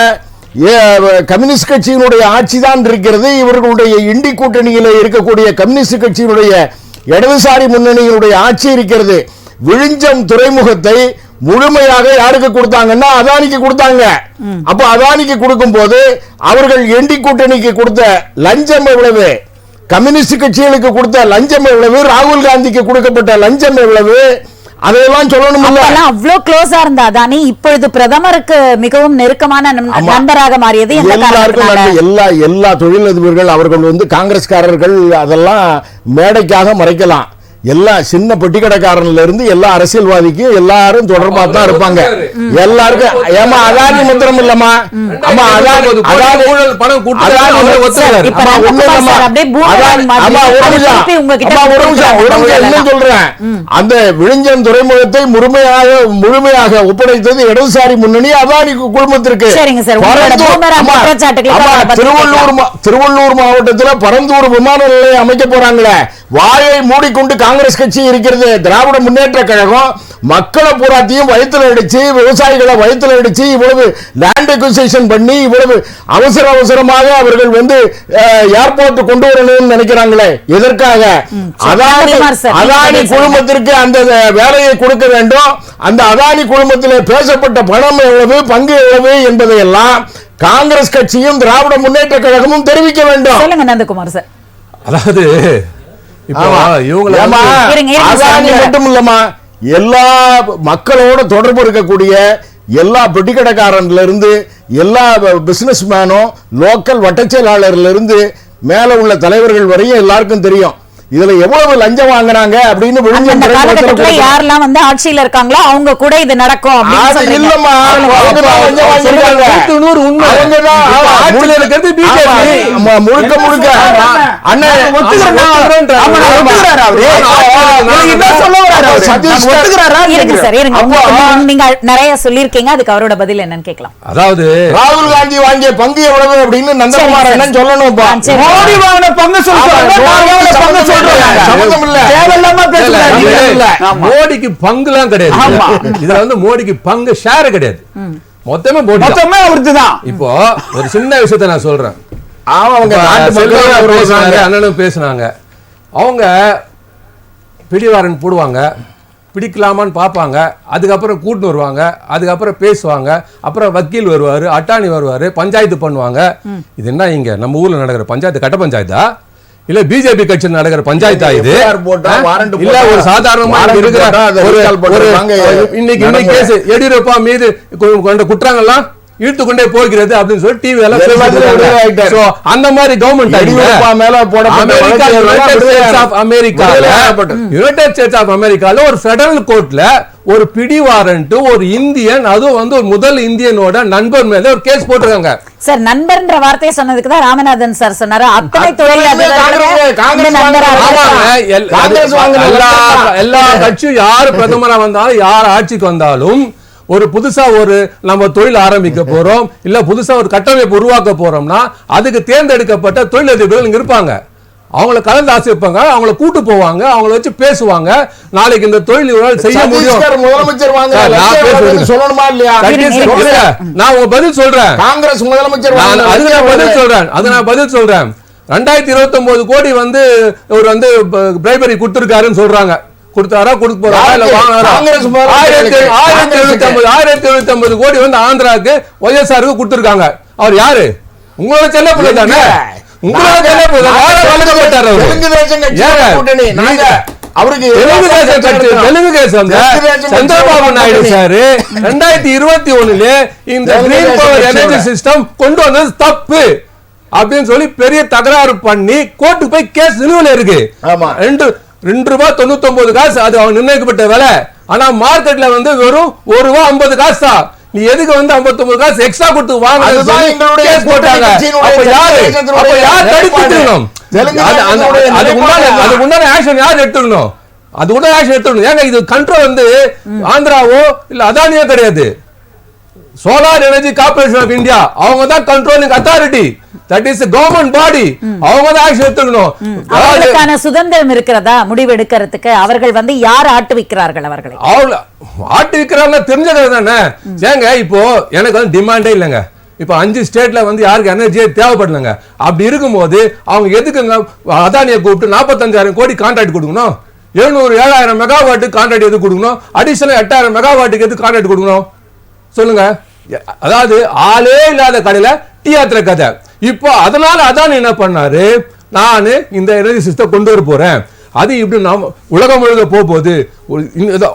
கம்யூனிஸ்ட் கட்சியினுடைய ஆட்சி தான் இருக்கிறது. இவர்களுடைய இண்டி கூட்டணியில் இருக்கக்கூடிய கம்யூனிஸ்ட் கட்சியினுடைய இடதுசாரி முன்னணியினுடைய ஆட்சி இருக்கிறது. விழிஞ்சம் துறைமுகத்தை முழுமையாக யாருக்கு கொடுத்தாங்கன்னா அதானிக்கு கொடுத்தாங்க. அப்ப அதானிக்கு கொடுக்கும் போது அவர்கள் எண்டி கூட்டணிக்கு கொடுத்த லஞ்சம் எவ்வளவு, கம்யூனிஸ்ட் கட்சிகளுக்கு கொடுத்த லஞ்சம் எவ்வளவு, ராகுல் காந்திக்கு கொடுக்கப்பட்ட லஞ்சம் எவ்வளவு, அதையெல்லாம் சொல்லணும். அவ்வளவு க்ளோஸா இருந்த அதானி இப்பொழுது பிரதமருக்கு மிகவும் நெருக்கமான நண்பராக மாறியது. எல்லா தொழிலதிபர்கள் அவர்கள் வந்து காங்கிரஸ்காரர்கள் அதெல்லாம் மேடைக்காக மறைக்கலாம். எல்லா சின்ன பெட்டி கடைக்காரன்ல இருந்து எல்லா அரசியல்வாதிக்கும் எல்லாரும் தொடர்பா தான் இருப்பாங்க. எல்லாருக்கும் ஏமா அதானி மந்திரம் இல்லமா, ஆமா அதானி சொல்றேன். அந்த விழிஞ்சன் துறைமுகத்தை முழுமையாக ஒப்படைத்தது இடதுசாரி முன்னணி அதானி குழுமத்திற்கு. திருவள்ளூர் மாவட்டத்தில் பரந்தூர் விமான நிலையம் அமைக்க போறாங்களே, வாயை மூடிக்கொண்டு காங்கிரஸ் கட்சி இருக்கிறது. திராவிட முன்னேற்ற கழகம் மக்களை பூராத்தையும் வயிற்றுல அடிச்சு, விவசாயிகளை வயிற்றுல அடிச்சு, இவ்வளவு லேண்ட் அக்விசிஷன் பண்ணி, இவ்வளவு அவசரமாக அவர்கள் வந்து ஏர்போர்ட் கொண்டு வரணும்னு நினைக்கிறாங்களே, எதற்காக? அதானி குழுமத்திற்கு அந்த வேலையை கொடுக்க வேண்டும். அந்த அதானி குழுமத்தில் பேசப்பட்ட பணம் எவ்வளவு, பங்கு எவ்வளவு என்பதையெல்லாம் காங்கிரஸ் கட்சியும் திராவிட முன்னேற்ற கழகமும் தெரிவிக்க வேண்டும். சொல்லுங்க நந்தகுமார் சார். அதாவது மட்டும் இல்லமா, எல்லா மக்களோட தொடர்பு இருக்கக்கூடிய எல்லா பெட்டிக்கடைக்காரன்ல இருந்து எல்லா பிசினஸ் மேனும் லோக்கல் வட்ட செயலாளர்ல இருந்து மேல உள்ள தலைவர்கள் வரையும் எல்லாருக்கும் தெரியும் இதுல எவ்வளவு லஞ்சம் வாங்குறாங்க அப்படின்னு. யாரெல்லாம் வந்து ஆட்சியில இருக்காங்களோ அவங்க கூட இது நடக்கும். இல்லம்மா, முழுக்க முழுக்க நீங்க நிறைய சொல்லிருக்கீங்க, அதுக்கு அவரோட பதில் என்னன்னு கேட்கலாம். அதாவது ராகுல் காந்தி வாங்கிய பங்கு எவ்வளவு அப்படின்னு நந்தகுமார் என்ன சொல்லணும். மோடி வாங்கின பங்கு சொல்லுங்க. மோடிக்கு பங்குலாம் கிடையாது. இதுல வந்து மோடிக்கு பங்கு ஷேர் கிடையாது, மொத்தமே அவருக்குதான். இப்போ ஒரு சின்ன விஷயத்தை நான் சொல்றேன். அண்ணனும் பேசினாங்க. அவங்க பிடிவாரன் போடுவாங்க, பிடிக்கலாமான்னு பார்ப்பாங்க, அதுக்கப்புறம் கூட்டு வருவாங்க, அதுக்கப்புறம் பேசுவாங்க, அப்புறம் வக்கீல் வருவாரு, அட்டாணி வருவாரு, பஞ்சாயத்து பண்ணுவாங்க. இது என்ன இங்க நம்ம ஊர்ல நடக்கிற பஞ்சாயத்து கட்ட பஞ்சாயத்தா இல்ல பிஜேபி கட்சி நடக்கிற பஞ்சாயத்தா? இது இல்ல ஒரு சாதாரணமா இன்னைக்கு கேஸ் எடியூரப்பா மீது குற்றங்கள்லாம் இழுத்து கொண்டே போகிறது அப்படின்னு சொல்லி டிவி எல்லாம் அந்த மாதிரி கவர்மெண்ட் யுனைடெட் ஸ்டேட்ஸ் ஆஃப் அமெரிக்கால ஒரு பெடரல் கோர்ட்ல ஒரு பிடி வாரண்ட் ஒரு இந்தியன், அதுவும் வந்து ஒரு முதல் இந்தியனோட நண்பர் மேல ஒரு கேஸ் போட்டிருக்காங்க. சார் நண்பர்ன்ற வார்த்தையை சொன்னதுக்கு தான் ராமநாதன் சார் சொன்னாரு அத்தனை எல்லா கட்சியும் யாரு பிரதமரா வந்தாலும் யார் ஆட்சிக்கு வந்தாலும் ஒரு புதுசா ஒரு நம்ம தொழில் ஆரம்பிக்க போறோம், இல்ல புதுசா ஒரு கட்டமைப்பு உருவாக்க போறோம்னா அதுக்கு தேர்ந்தெடுக்கப்பட்ட தொழிலதிபர்கள் இங்க இருப்பாங்க. அவங்கள கலந்து ஆசிரிப்பாங்க, அவங்கள கூட்டு போவாங்க, அவங்கள வச்சு பேசுவாங்க. நாளைக்கு இந்த தொழில் செய்ய முடியும். நான் உங்க பதில் சொல்றேன். காங்கிரஸ் முதலமைச்சர் நான் பதில் சொல்றேன். 2029 கோடி வந்து ஒரு வந்து பிரைபரி கொடுத்திருக்காருன்னு சொல்றாங்க. கொடுத்தாரா கொடுக்க போறாரா இல்ல வாங்குறாரா? 1070 கோடி வந்து ஆந்திராக்கு ஒய்எஸ்ஆருக்கு கொடுத்திருக்காங்க. அவர் யாரு? உங்களோட செல்ல பிள்ளை தானே. உங்களோட செல்ல பிள்ளை வழங்கப்பட்டார். தெலுங்கு தேசம் சந்திரபாபு நாயுடு சார் 2021 இந்த கிரீன் பவர் எனர்ஜி சிஸ்டம் கொண்டு வந்தது தப்பு அப்படின்னு சொல்லி பெரிய தகராறு பண்ணி கோர்ட்டுக்கு போய் கேஸ் நிலுவையில் இருக்கு. $2.99 அது அவங்க நிர்ணயிக்கப்பட்ட விலை. ஆனா மார்க்கெட்ல வந்து வெறும் ₹1.50 தான். நீ எதுக்கு வந்து 59 காசு எக்ஸ்ட்ரா கொடுத்து வாங்க கேஸ் போட்டாங்க. அப்ப யாரு தடுத்துக்கணும்? அது உண்டான ஆக்ஷன் யார் எடுத்துக்கணும்? அது கூட ஆக்ஷன் எடுத்துக்கணும். ஏங்க இது கண்ட்ரோல் வந்து ஆந்திராவோ இல்ல அதானியோ கிடையாது. Solar energy corporation of India அவங்க தான் controlling authority. That is government body. அவங்க தான் ஆக்ஷன் எடுத்துக்கணும். அவர்களுக்கான சுதந்திரம் இருக்கிறதா முடிவு எடுக்கிறதுக்கு? அவர்கள் வந்து யார் ஆட்டு வைக்கிறார்கள்? அவர்களை ஆட்டு வைக்கிறாங்க தெரிஞ்சது தானே. ஏங்க இப்போ எனக்கு வந்து டிமாண்டே இல்லைங்க. இப்ப 5 ஸ்டேட்ல வந்து யாருக்கு எனர்ஜியே தேவைப்படலங்க. அப்படி இருக்கும்போது அவங்க எதுக்குங்க அதானியை கூப்பிட்டு 45,000 கோடி கான்ட்ராக்ட் கொடுக்கணும்? 700-7,000 மெகாவாட்டு கான்ட்ராக்ட் எது கொடுக்கணும்? அடிஷனல் 8,000 மெகாவாட்டுக்கு எது கான்ட்ராக்ட் கொடுக்கணும் சொல்லுங்க. அதாவது ஆளே இல்லாத கடையில டீ ஆத்திர கதை. இப்போ அதனால அதான் என்ன பண்ணாரு, நானு இந்த எனர்ஜி சிஸ்டம் கொண்டு வர போறேன், அது இப்படி நாம உலகம் முழுக்க போகுது,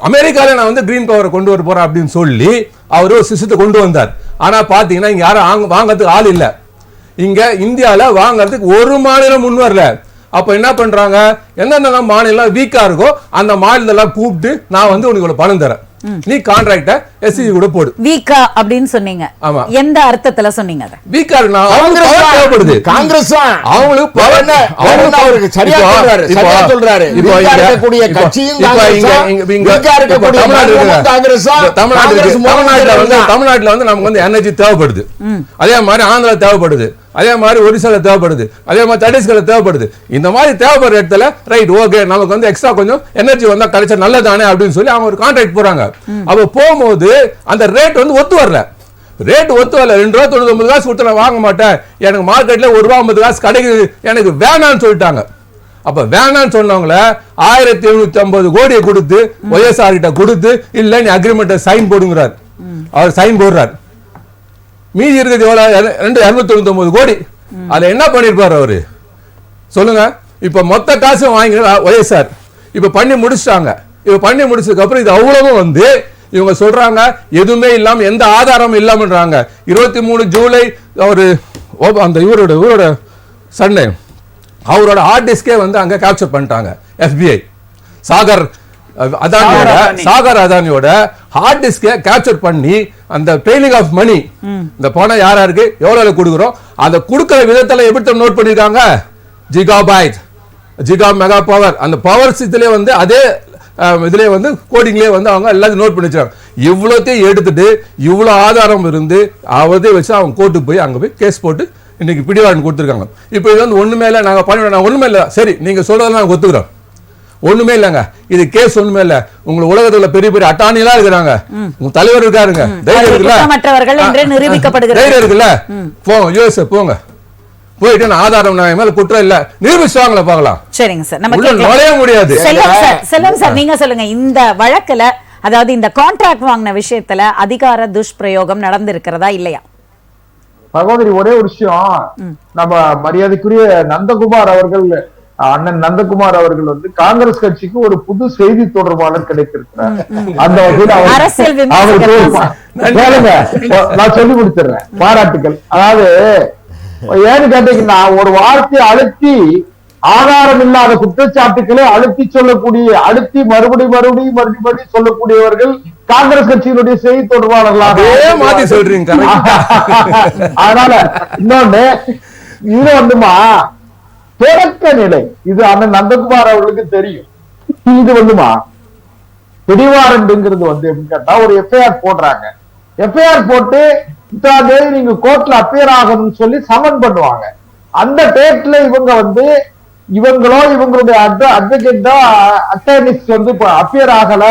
அமெரிக்கால நான் வந்து கிரீன் பவரை கொண்டு வர போறேன் அப்படின்னு சொல்லி அவர் ஒரு சிஸ்டத்தை கொண்டு வந்தார். ஆனா பாத்தீங்கன்னா இங்க யாரும் வாங்கறதுக்கு ஆள் இல்ல. இங்க இந்தியால வாங்கறதுக்கு ஒரு மாநிலம் முன் வரல. அப்ப என்ன பண்றாங்க, எந்தெந்த மாநிலம் வீக்கா இருக்கோ அந்த மாநிலம் கூப்பிட்டு நான் வந்து உனக்கு இவ்வளவு பணம் தரேன், நீ கான்ட்ராக்ட எஸ்சிஜி கூட போடு. வீக்கா அப்படின்னு சொன்னீங்க, ஆமா. எந்த அர்த்தத்துல சொன்னீங்க? வீக்கா தேவைப்படுது. காங்கிரஸ் அவங்களுக்கு சரியா சொல்றாரு. தமிழ்நாட்டுல வந்து நமக்கு வந்து எனர்ஜி தேவைப்படுது, அதே மாதிரி ஆந்திரா தேவைப்படுது, அதே மாதிரி ஒரிசால தேவைப்படுது, அதே மாதிரி சத்தீஸ்கர்ல தேவைப்படுது. இந்த மாதிரி தேவைப்படுற இடத்துல ரைட் ஓகே நமக்கு வந்து எக்ஸ்ட்ரா கொஞ்சம் எனர்ஜி வந்தா கிடைச்சா நல்லதானே அப்படின்னு சொல்லி அவங்க ஒரு கான்ட்ராக்ட் போறாங்க. அப்ப போகும்போது அந்த ரேட் வந்து ஒத்து வரல. ரேட் ஒத்து வரல. 2 ரூபா 99 காசு கொடுத்து நான் வாங்க மாட்டேன், எனக்கு மார்க்கெட்ல 1 ரூபா 50 காசு கிடைக்குது, எனக்கு வேணான்னு சொல்லிட்டாங்க. அப்ப வேணான்னு சொன்னவங்கள 1750 கோடியை கொடுத்து ஒய்எஸ்ஆர் கிட்ட கொடுத்து இல்ல நீ அக்ரிமெண்ட் சைன் போடுங்கிறார். அவர் சைன் போடுறார். மீதி இருக்குது எவ்வளவு? 299 கோடி. அதுல என்ன பண்ணிருப்பாரு அவரு சொல்லுங்க. இப்ப மொத்த காசு வாங்கி ஒய்எஸ்ஆர் இப்ப பண்ணி முடிச்சிட்டாங்க. இப்ப பண்ணி முடிச்சதுக்கு அப்புறம் இது அவ்வளவும் வந்து இவங்க சொல்றாங்க எதுவுமே இல்லாம, எந்த ஆதாரமும் இல்லாமன்றாங்க. 23 ஜூலை அவரு அந்த இவரோட சண்டே அவரோட ஹார்ட் டிஸ்கே வந்து அங்க கேப்சர் பண்ணிட்டாங்க FBI. சாகர் அதானியோட ஹார்ட் டிஸ்கை கேப்சர் பண்ணி அந்த ட்ரெயினிங் ஆஃப் மணி, இந்த பணம் யாருக்கு எவ்வளவு கொடுக்குறோம் அந்த கொடுக்கிற விதத்துல எப்படி நோட் பண்ணிருக்காங்க, ஜிகாபைட், ஜிகா மெகா பவர், அந்த பவர் இதுலயே வந்து அதே இதுலயே வந்து கோடிங்லயே வந்து அவங்க எல்லாத்தையும் நோட் பண்ணி வச்சாங்க. இவ்வளோத்தையும் எடுத்துட்டு இவ்வளவு ஆதாரம் இருந்து அவரே வச்சு அவங்க கோர்ட்டுக்கு போய் அங்க போய் கேஸ் போட்டு இன்னைக்கு பிடிவாரண்ட் கொடுத்துருக்காங்க. இப்போ இது வந்து ஒண்ணுமே இல்லை, நாங்க பண்ண ஒண்ணுமே இல்லை, சரி நீங்க சொல்றதெல்லாம் நாங்க ஒத்துக்கிறோம், ஒண்ணுமே இல்லைங்க, இது கேஸ் ஒண்ணுமே இல்ல. உங்க உலகத்துல பெரிய பெரிய அட்டாணிலாம் இருக்கிறாங்க, உங்க தலைவர் இருக்காருங்க, தைரியம் இருக்குல்ல, தைரியம் இருக்குல்ல, போங்க யுஎஸ் போங்க, போயிட்டு ஆதாரம் மேல குற்றம் இல்ல நிரூபிச்சாங்களா பார்க்கலாம். சரிங்க சார், நம்ம நுழைய முடியாது. செல்வம் சார் நீங்க சொல்லுங்க, இந்த வழக்குல அதாவது இந்த கான்ட்ராக்ட் வாங்கின விஷயத்துல அதிகார துஷ்பிரயோகம் நடந்திருக்கிறதா இல்லையா? சகோதரி, ஒரே ஒரு விஷயம், நம்ம மரியாதைக்குரிய நந்தகுமார் அவர்கள், அண்ணன் நந்தகுமார் அவர்கள் வந்து காங்கிரஸ் கட்சிக்கு ஒரு புது செய்தி தொடர்பாளர் கிடைத்திருக்கிறார். அந்த வகையில் நான் சொல்லி கொடுத்துறேன், பாராட்டுகள். அதாவது ஏன்னு கேட்டீங்கன்னா, ஒரு வார்த்தையை அழுத்தி ஆதாரம் இல்லாத குற்றச்சாட்டுக்களை அழுத்தி சொல்லக்கூடிய, அழுத்தி மறுபடி சொல்லக்கூடியவர்கள் காங்கிரஸ் கட்சியினுடைய செய்தி தொடர்பாளர்களாக மாத்தி சொல்றீங்க. அதனால இன்னொன்னு இது வந்துமா தொடக்க நிலை, இது அண்ணன் நந்தகுமார் அவர்களுக்கு தெரியும். இது வந்துமா பிடிவாரண்ட்ங்கிறது வந்து எப்படின்னு கேட்டா, ஒரு எஃப்ஐஆர் போடுறாங்க. எஃப்ஐஆர் போட்டு தேதி நீங்க கோர்ட்ல அப்பியர் ஆகணும்னு சொல்லி சமன் பண்ணுவாங்க. அந்த டேட்ல இவங்க வந்து இவங்களோ இவங்களுடைய அட்வொகேட்டோ அட்டர்னிஸ் வந்து அப்பியர் ஆகல,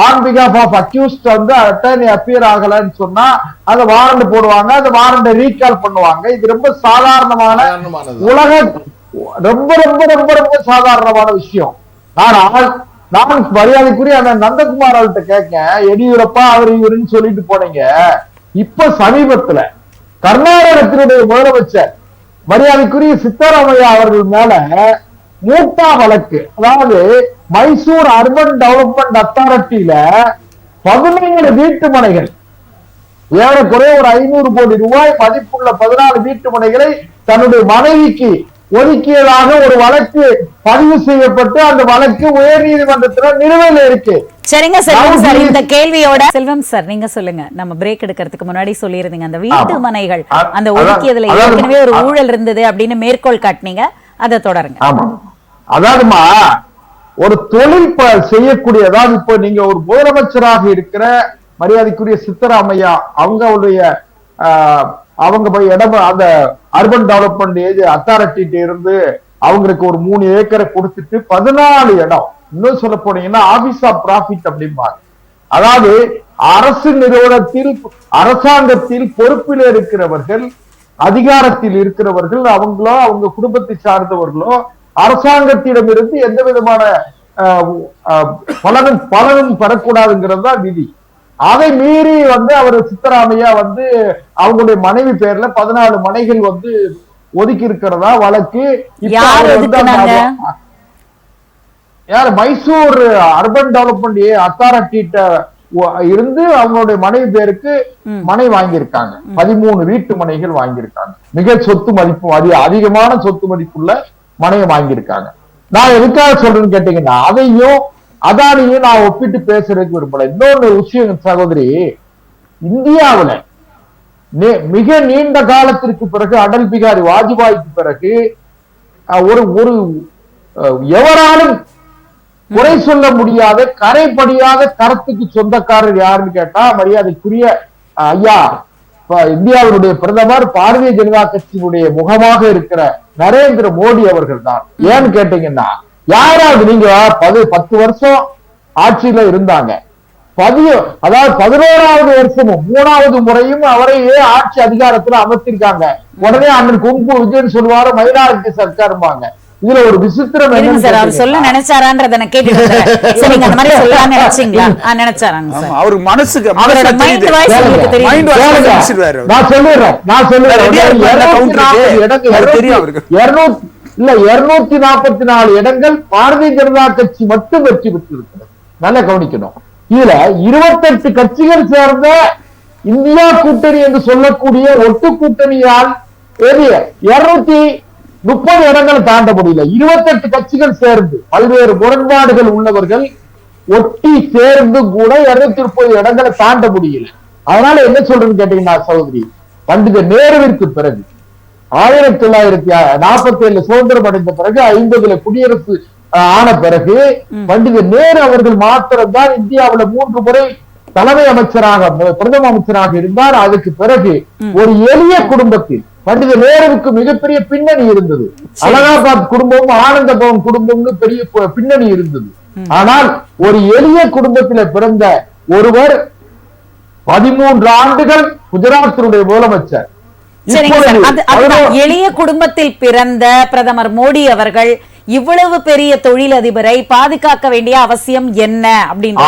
ஆன் பிகாஃப் ஆஃப் அக்யூஸ்ட் வந்து அட்டர்னி அப்பியர் ஆகலன்னு சொன்னா அந்த வாரண்ட் போடுவாங்க, அந்த வாரண்ட ரீகால் பண்ணுவாங்க. இது ரொம்ப சாதாரணமான உலக ரொம்ப ரொம்ப ரொம்ப ரொம்ப சாதாரணமான விஷயம். ஆனால் நான் மரியாதைக்குரிய அந்த நந்தகுமார் அவர்கிட்ட கேட்க, எடியூரப்பா அவர் இவருன்னு சொல்லிட்டு போனீங்க. இப்ப சமீபத்துல கர்நாடகத்தினுடைய முதலமைச்சர் மரியாதைக்குரிய சித்தராமையா அவர்கள் மேல மூட்டா வழக்கு, அதாவது மைசூர் அர்பன் டெவலப்மெண்ட் அத்தாரிட்டியில 17 வீட்டு மனைகள், ஏறக்குறைய ஒரு 500 கோடி ரூபாய் மதிப்புள்ள 14 வீட்டு மனைகளை தன்னுடைய மனைவிக்கு ஒதுக்கியதாக ஒரு வழக்கு பதிவு செய்யப்பட்டு அந்த வழக்கு உயர் நீதிமன்றத்தில் நிலுவையில் இருக்கு. சரிங்க சார், இந்த கேள்வியோட செல்வம் சார் நீங்க சொல்லுங்க. நம்ம பிரேக் எடுக்கிறதுக்கு முன்னாடி சொல்லியிருந்தீங்க, அந்த வீட்டு மனைகள் அந்த ஒதுக்கியதுல ஏற்கனவே ஒரு ஊழல் இருந்தது அப்படின்னு மேற்கோள் காட்டினீங்க, அதை தொடருங்க. ஆமா, அதாவதுமா ஒரு தொழில் செய்யக்கூடிய, அதாவது இப்ப நீங்க ஒரு முதலமைச்சராக இருக்கிற மரியாதைக்குரிய சித்தராமையா அவங்களுடைய அவங்க போய் இடம் அந்த அர்பன் டெவலப்மெண்ட் அத்தாரிட்டி இருந்து அவங்களுக்கு ஒரு 3 ஏக்கரை கொடுத்துட்டு 14 இடம், இன்னும் சொல்ல போனீங்கன்னா ஆபீஸ் ஆஃப் ப்ராஃபிட் அப்படிம்பாங்க. அதாவது அரசு நிறுவனத்தில் அரசாங்கத்தில் பொறுப்பில் இருக்கிறவர்கள், அதிகாரத்தில் இருக்கிறவர்கள், அவங்களோ அவங்க குடும்பத்தை சார்ந்தவர்களோ அரசாங்கத்திடமிருந்து எந்த விதமான பலனும் பெறக்கூடாதுங்கிறது தான் விதி. அதை மீறி வந்து அவர் சித்தராமையா வந்து அவங்களுடைய மனைவி பேர்ல 14 மனைகள் வந்து ஒதுக்கி இருக்கிறதா வழக்கு. யார்? மைசூர் அர்பன் டெவலப்மெண்ட் அத்தாரிட்டிட்ட இருந்து அவங்களுடைய மனைவி பேருக்கு மனை வாங்கியிருக்காங்க. 13 வீட்டு மனைகள் வாங்கியிருக்காங்க. மிக சொத்து மதிப்பு அதிகமான சொத்து மதிப்புள்ள மனையை வாங்கியிருக்காங்க. நான் எதுக்காக சொல்றேன்னு கேட்டீங்கன்னா, அதையும் அதானியும் நான் ஒப்பிட்டு பேசுறதுக்கு விரும்பல. இன்னொரு விஷயம் சகோதரி, இந்தியாவுல மிக நீண்ட காலத்திற்கு பிறகு அடல் பிகாரி வாஜ்பாய்க்கு பிறகு ஒரு ஒரு எவராலும் குறை சொல்ல முடியாத கரைபடியாத கருத்துக்கு சொந்தக்காரர் யாருன்னு கேட்டா மரியாதைக்குரிய ஐயா இந்தியாவுடைய பிரதமர் பாரதிய ஜனதா கட்சியினுடைய முகமாக இருக்கிற நரேந்திர மோடி அவர்கள் தான். ஏன்னு கேட்டீங்கன்னா, யாராவது நீங்க 10 வருஷம் ஆட்சியில இருந்தாங்க, அதாவது 11வது வருஷமும் 3வது முறையும் அவரையே ஆட்சி அதிகாரத்துல அமர்த்திருக்காங்க. உடனே அண்ணன் குங்கு விஜயன் சொல்லுவாரு மைனாரிட்டி சர்க்காருமாங்க. இதுல ஒரு விசித்திரம் அவர் சொல்ல நினைச்சாரான்றத கேட்டு நீங்க அந்த மாதிரி சொல்லலாம் நினைச்சீங்களா? நினைச்சாராங்க சார். அவருக்கு மனசுக்கு அவரோட மைண்ட் வாய்ஸ் உங்களுக்கு தெரியும். நான் சொல்லிடுறேன் 244 இடங்கள் பாரதிய ஜனதா கட்சி மட்டும் வெற்றி பெற்றிருக்கிறது. நல்லா கவனிக்கணும். இதுல 28 கட்சிகள் சேர்ந்த இந்தியா கூட்டணி என்று சொல்லக்கூடிய ஒட்டு கூட்டணியால் 230 இடங்களை தாண்ட முடியல. 28 கட்சிகள் சேர்ந்து பல்வேறு முரண்பாடுகள் உள்ளவர்கள் ஒட்டி சேர்ந்து கூட 230 இடங்களை தாண்ட முடியல. அதனால என்ன சொல்றதுன்னு கேட்டீங்கன்னா சகோதரி, பண்டித நேருவிற்கு பிறகு 1947 சுதந்திரம் அடைந்த பிறகு 50ல குடியரசு ஆன பிறகு பண்டித நேரு அவர்கள் மாத்திரம்தான் இந்தியாவுல 3 முறை தலைமை அமைச்சராக பிரதம அமைச்சராக இருந்தார். அதுக்கு பிறகு ஒரு எளிய குடும்பத்தில் பண்டித நேருவுக்கு மிகப்பெரிய பின்னணி இருந்தது. அலகாபாத் குடும்பமும் ஆனந்த பவன் குடும்பம்னு பெரிய பின்னணி இருந்தது. ஆனால் ஒரு எளிய குடும்பத்தில பிறந்த ஒருவர் 13 ஆண்டுகள் குஜராத்தினுடைய முதலமைச்சர். எளிய குடும்பத்தில் பிறந்த பிரதமர் மோடி அவர்கள் இவ்வளவு பெரிய தொழிலதிபரை பாதுகாக்க வேண்டிய அவசியம் என்ன அப்படின்னு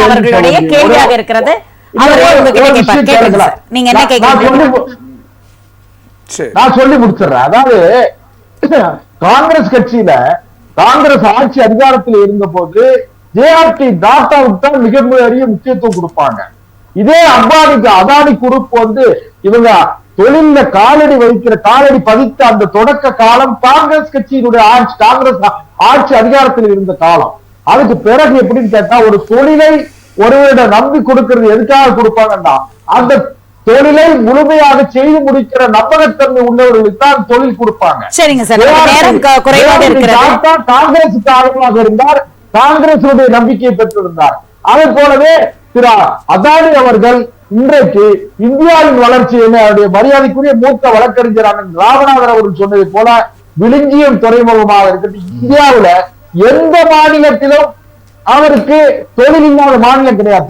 அவர்களுடைய கேள்வியாக இருக்கிறது. நீங்க என்ன கேட்க? நான் சொல்லி முடிச்சிடுறேன். அதாவது காங்கிரஸ் கட்சியில காங்கிரஸ் ஆட்சி அதிகாரத்தில் இருந்த போது ஜேஆர்டி டாட்டாவுக்கு தான் மிக பெரிய முக்கியத்துவம் கொடுப்பாங்க. இதே அதானி குரூப் இவங்க தொழில காலடி பதித்த அந்த தொடக்க காலம் காங்கிரஸ் கட்சியினுடைய காங்கிரஸ் ஆட்சி அதிகாரத்தில் இருந்த காலம். அதுக்கு பிறகு எப்படின்னு கேட்டா, ஒரு தொழிலை ஒருவரிட நம்பி கொடுக்கிறது எதுக்காக கொடுப்பாங்கன்னா, அந்த தொழிலை முழுமையாக செய்து முடிக்கிற நம்பகத்தன்மை உள்ளவர்களுக்கு தான் தொழில் கொடுப்பாங்க. காங்கிரசுக்கு ஆதரவாக இருந்தார், காங்கிரசுடைய நம்பிக்கையை பெற்றிருந்தார். அதே போலவே திரு அதானி அவர்கள் இன்றைக்கு இந்தியாவின் வளர்ச்சி அவருடைய மரியாதைக்குரிய மூத்த வழக்கறிஞர் ராமநாதன் அவர்கள் சொன்னதை போல விழுங்கியம் துறைமுகமாக இருக்கட்டும், இந்தியாவுல எந்த மாநிலத்திலும் அவருக்கு தொழில் இல்லாத மாநிலம் கிடையாது.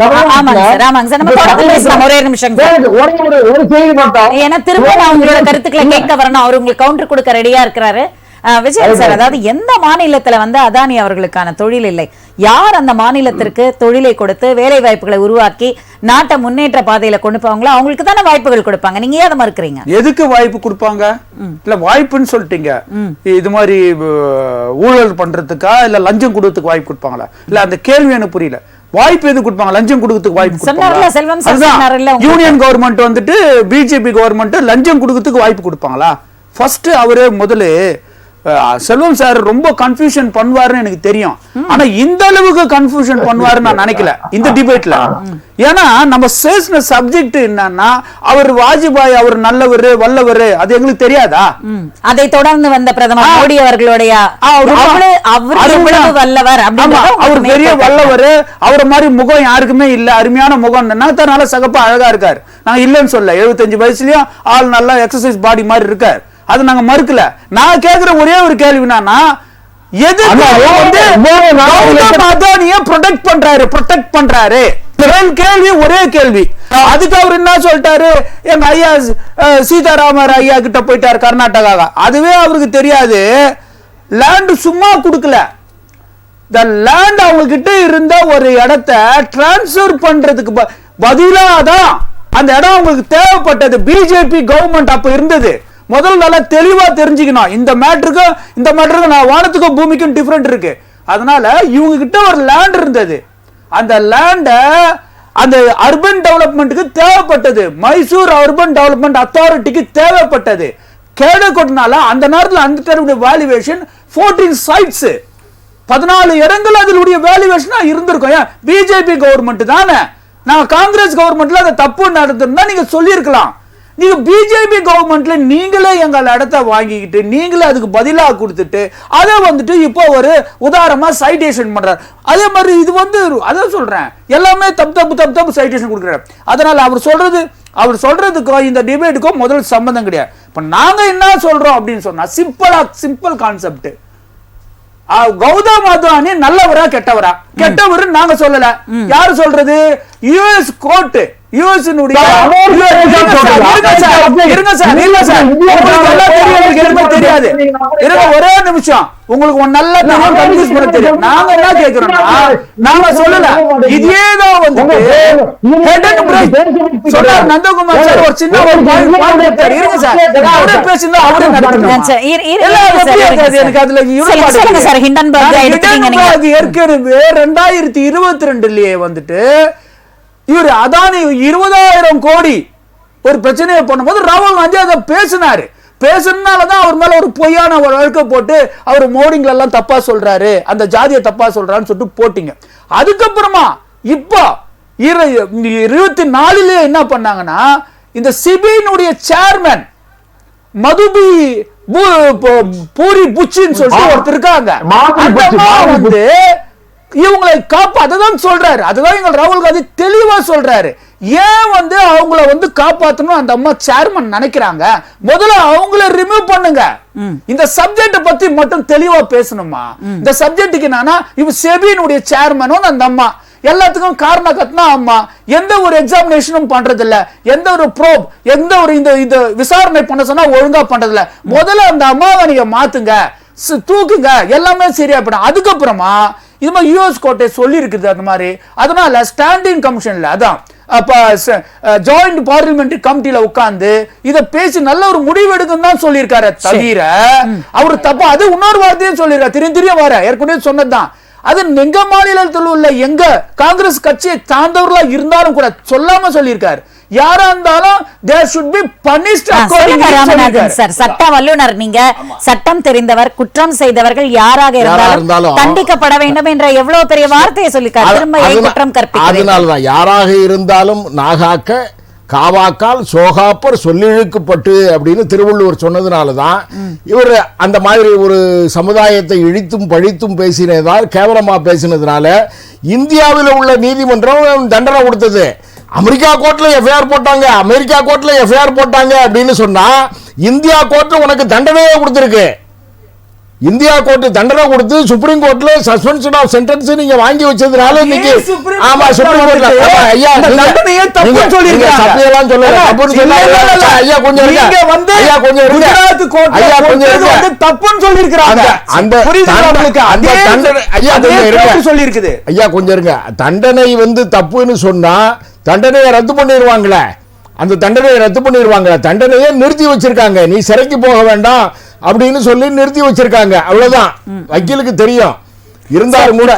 ஒரு செய்தி மட்டும், ஏன்னா திரும்ப நான் உங்களோட கருத்துக்களை கேட்க வரணும். அவர் உங்களுக்கு கவுண்டர் கொடுக்க ரெடியா இருக்கிறாரு. விஜயன் சார், அதாவது எந்த மாநிலத்துல அதானி அவர்களுக்கான தொழில் இல்லை, யார் அந்த மாநிலத்திற்கு தொழிலை கொடுத்து வேலை வாய்ப்புகளை உருவாக்கி நாட்டை முன்னேற்ற பாதையில கொண்டு போவாங்களோ அவங்களுக்கு தானே வாய்ப்புகள் கொடுப்பாங்க. நீங்க ஏன் அதை மறுக்கிறீங்க? எதுக்கு வாய்ப்பு கொடுப்பாங்க? இல்ல வாய்ப்புன்னு சொல்லிட்டீங்க, இது மாதிரி ஊழல் பண்றதுக்கா இல்ல லஞ்சம் கொடுக்கறதுக்கு வாய்ப்பு கொடுப்பாங்களா? இல்ல அந்த கேள்வி எனக்கு புரியல. வாய்ப்பு எது கொடுப்பாங்க? லஞ்சம் கொடுக்கறதுக்கு வாய்ப்பு கொடுப்பாங்க. யூனியன் கவர்மெண்ட் பிஜேபி கவர்மெண்ட் லஞ்சம் கொடுக்கறதுக்கு வாய்ப்பு கொடுப்பாங்களா? ஃபர்ஸ்ட் அவரு முதல்ல செல்வம் சார் ரொம்ப கன்ஃபியூஷன் பண்ணுவாருன்னு எனக்கு தெரியும். ஆனா இந்த அளவுக்கு கன்ஃபியூஷன் பண்ணுவாருன்னு நான் நினைக்கல இந்த டிபேட்ல. ஏன்னா நம்ம பேசின சப்ஜெக்ட் என்னன்னா, அவர் வாஜ்பாய் அவர் நல்லவர் வல்லவர், அது எங்களுக்கு தெரியாதா? அதை தொடர்ந்து வந்த பிரதமர் மோடி அவர்களுடைய வல்லவர், அவர் பெரிய வல்லவர், அவரை மாதிரி முகம் யாருக்குமே இல்ல, அருமையான முகம், நல்லா சகப்பா அழகா இருக்காரு. நாங்க இல்லன்னு சொல்ல, 75 வயசுலயும் ஆள் நல்லா எக்ஸசைஸ் பாடி மாதிரி இருக்காரு, அது நாங்க மறுக்கல. நான் கேக்குற ஒரே ஒரு கேள்வி என்னன்னா, ப்ரொடெக்ட் பண்றாரு கேள்வி, ஒரே கேள்வி. அதுக்கு அவர் என்ன சொல்லிட்டாரு, எங்க ஐயா சீதாராமர் ஐயா கிட்ட போயிட்டாரு கர்நாடகா. அதுவே அவருக்கு தெரியாது. லேண்ட் சும்மா கொடுக்கல, லேண்ட் அவங்க கிட்ட இருந்த ஒரு இடத்தை டிரான்ஸ்பர் பண்றதுக்கு பதிலாதான் அந்த இடம் அவங்களுக்கு தேவைப்பட்டது. பிஜேபி கவர்மெண்ட் அப்ப இருந்தது. முதல் நல்லா தெளிவா தெரிஞ்சுக்கணும், இந்த மேட்டருக்கு நான் வானத்துக்கும் பூமிக்கும் டிஃபரெண்ட் இருக்கு. அதனால இவங்க கிட்ட ஒரு லேண்ட் இருந்தது, அந்த லேண்ட அந்த அர்பன் டெவலப்மெண்ட்டுக்கு தேவைப்பட்டது, மைசூர் அர்பன் டெவலப்மெண்ட் அத்தாரிட்டிக்கு தேவைப்பட்டது. கேடு கொட்டினால அந்த நேரத்தில் அந்த டேருடைய வேல்யூவேஷன் 14 சைட்ஸ் 14 இடங்கள் அதனுடைய வேல்யூவேஷனா இருந்திருக்கும். ஏன் பிஜேபி கவர்மெண்ட் தானே, நான் காங்கிரஸ் கவர்மெண்ட்ல அதை தப்பு நடந்திருந்தா நீங்க சொல்லியிருக்கலாம். நீங்க பிஜேபி கவர்மெண்ட்ல நீங்களே எங்கள் இடத்த வாங்கிக்கிட்டு நீங்களே அதுக்கு பதிலாக கொடுத்துட்டு அதை வந்துட்டு இப்போ ஒரு உதாரணமா சைட்டேஷன் பண்றாரு. அதே மாதிரி இது வந்து அதான் சொல்றேன், எல்லாமே தப்பு சைட்டேஷன் கொடுக்குறாரு. அதனால அவர் சொல்றதுக்கும் இந்த டிபேட்டுக்கும் முதல் சம்பந்தம் கிடையாது. இப்ப நாங்க என்ன சொல்றோம் அப்படின்னு சொன்னா சிம்பிள் கான்செப்ட். கௌதம் அத்வானி நல்லவரா கெட்டவரா? கெட்டவர் நாங்க சொல்லல. யாரு சொல்றது? யுஎஸ் கோர்ட், யுஎஸ் தெரியாது. ஒரே நிமிஷம், உங்களுக்கு நல்லா கன்ஃபியூஸ் பண்ண தெரியும். நாங்க என்ன கேக்குறோம்னா, நாங்க சொல்லல, இதேதான் வந்து நந்தகுமார் சார் ஒரு சின்ன இருங்க சார், அவரே பேசினா அவரே நடத்துறாங்க. எனக்கு அதுல ஏற்கனவே 2022 வந்துட்டு இவர் அதானி 20,000 கோடி ஒரு பிரச்சனையை பண்ணும்போது ராகுல் காந்தி அதை பேசுனாலதான் அவர் மேல ஒரு பொய்யான வழக்கு போட்டு அவர் மோடிங்களை எல்லாம் தப்பா சொல்றாரு, அந்த ஜாதியை தப்பா சொல்றான்னு சொல்லிட்டு போட்டீங்க. அதுக்கப்புறமா இப்போ 24 என்ன பண்ணாங்கன்னா, இந்த சிபினுடைய சேர்மன் மதுபி பூரி புச்சின்னு சொல்லிட்டு ஒருத்தர் இருக்காங்க, வந்து இவங்களை காப்பாத்தான் சொல்றாரு. அதுதான் எங்க ராகுல் காந்தி தெளிவா சொல்றாரு. ஏன் வந்து அவங்கள வந்து காப்பாத்தணும் அந்த அம்மா சேர்மன் நினைக்கிறாங்க? முதல்ல அவங்கள ரிமூவ் பண்ணுங்க. இந்த சப்ஜெக்ட் பத்தி மட்டும் தெளிவா பேசணுமா? இந்த சப்ஜெக்டுக்கு என்னன்னா, இவ செபியினுடைய சேர்மனும் அந்த அம்மா எல்லாத்துக்கும் காரணம் கட்டினா அம்மா எந்த ஒரு எக்ஸாமினேஷனும் பண்றது இல்ல, எந்த ஒரு ப்ரோப், எந்த ஒரு இந்த விசாரணை பண்ண சொன்னா ஒழுங்கா பண்றது இல்ல. முதல்ல அந்த அம்மாவை நீங்க மாத்துங்க, தூக்குங்க, எல்லாமே சரியா போயிடும். அதுக்கப்புறமா இது மாதிரி யுஎஸ் கோர்ட்டை சொல்லி இருக்குது அந்த மாதிரி. அதனால ஸ்டாண்டிங் கமிஷன்ல அதான் ஜாயிண்ட் பார்லிமெண்டரி கமிட்டியில உட்கார்ந்து இத பேசி நல்ல ஒரு முடிவு எடுக்கும் தான் சொல்லியிருக்காரு. தவிர அவரு தப்பா அது இன்னொரு வார்த்தையும் சொல்லிருக்காரு, திரிய வர ஏற்கனவே சொன்னதுதான். அது எங்க மாநிலத்தில் உள்ள எங்க காங்கிரஸ் கட்சியை சார்ந்தவர்களா இருந்தாலும் கூட சொல்லாம சொல்லியிருக்காரு. யாரா இருந்தாலும் there should be punished according to Ramanathan sir, சட்ட வல்லுனர் நீங்க, சட்டம் தெரிந்தவர், குற்றம் செய்தவர்கள் யாராக இருந்தாலும் தண்டிக்கப்பட வேண்டும் என்ற எவ்வளவு பெரிய வார்த்தையை சொல்லிருக்காரு. திரும்ப குற்றம் கற்பிக்கிறார். அதனாலதான் யாராக இருந்தாலும் நாகாக்க காவாக்கால் சோகாப்பர் சொல்லிழுக்கப்பட்டு அப்படின்னு திருவள்ளுவர் சொன்னதுனாலதான் இவர் அந்த மாதிரி ஒரு சமுதாயத்தை இழித்தும் பழித்தும் பேசினதால், கேவலமா பேசினதுனால இந்தியாவில் உள்ள நீதிமன்றம் தண்டனை கொடுத்தது. அமெரிக்கா கோர்ட்ல எஃப்ஐஆர் போட்டாங்க, அமெரிக்கா கோர்ட்ல எஃப்ஐஆர் போட்டாங்க அப்படின்னு சொன்னா இந்தியா கோர்ட் உனக்கு தண்டனையே கொடுத்திருக்கு. இந்தியா கோர்ட் தண்டனை கொடுத்து சுப்ரீம் கோர்ட்ல சஸ்பென்ஷன் ஆஃப் சென்டென்ஸ் நீங்க வாங்கி வச்சதுனால இன்னைக்கு ஆமா சுப்ரீம் கோர்ட்ல ஐயா தண்டனையே தப்பு சொல்லிருக்காங்க. சத்தியெல்லாம் சொல்லல, தப்புன்னு சொல்லாதீங்க ஐயா. கொஞ்சம் இருங்க, வந்து ஐயா கொஞ்சம் இருங்க, குஜராத் கோர்ட்ல ஐயா கொஞ்சம் இருங்க, தப்புன்னு சொல்லிருக்காங்க. அந்த புரியுதுங்களுக்கு அந்த தண்டனை ஐயா கொஞ்சம் இருங்க சொல்லிருக்குது. ஐயா கொஞ்சம் இருங்க, தண்டனை வந்து தப்புன்னு சொன்னா தண்டனையை ரத்து பண்ணிடுவாங்களே, அந்த தண்டனையை ரத்து பண்ணிடுவாங்களே, தண்டனையே நிறுத்தி வச்சிருக்காங்க. நீ சிறைக்கு போக வேண்டாம் அப்படின்னு சொல்லி நிறுத்தி வச்சிருக்காங்க. அவ்வளவுதான் வக்கீலுக்கு தெரியும். இருந்தாலும் கூட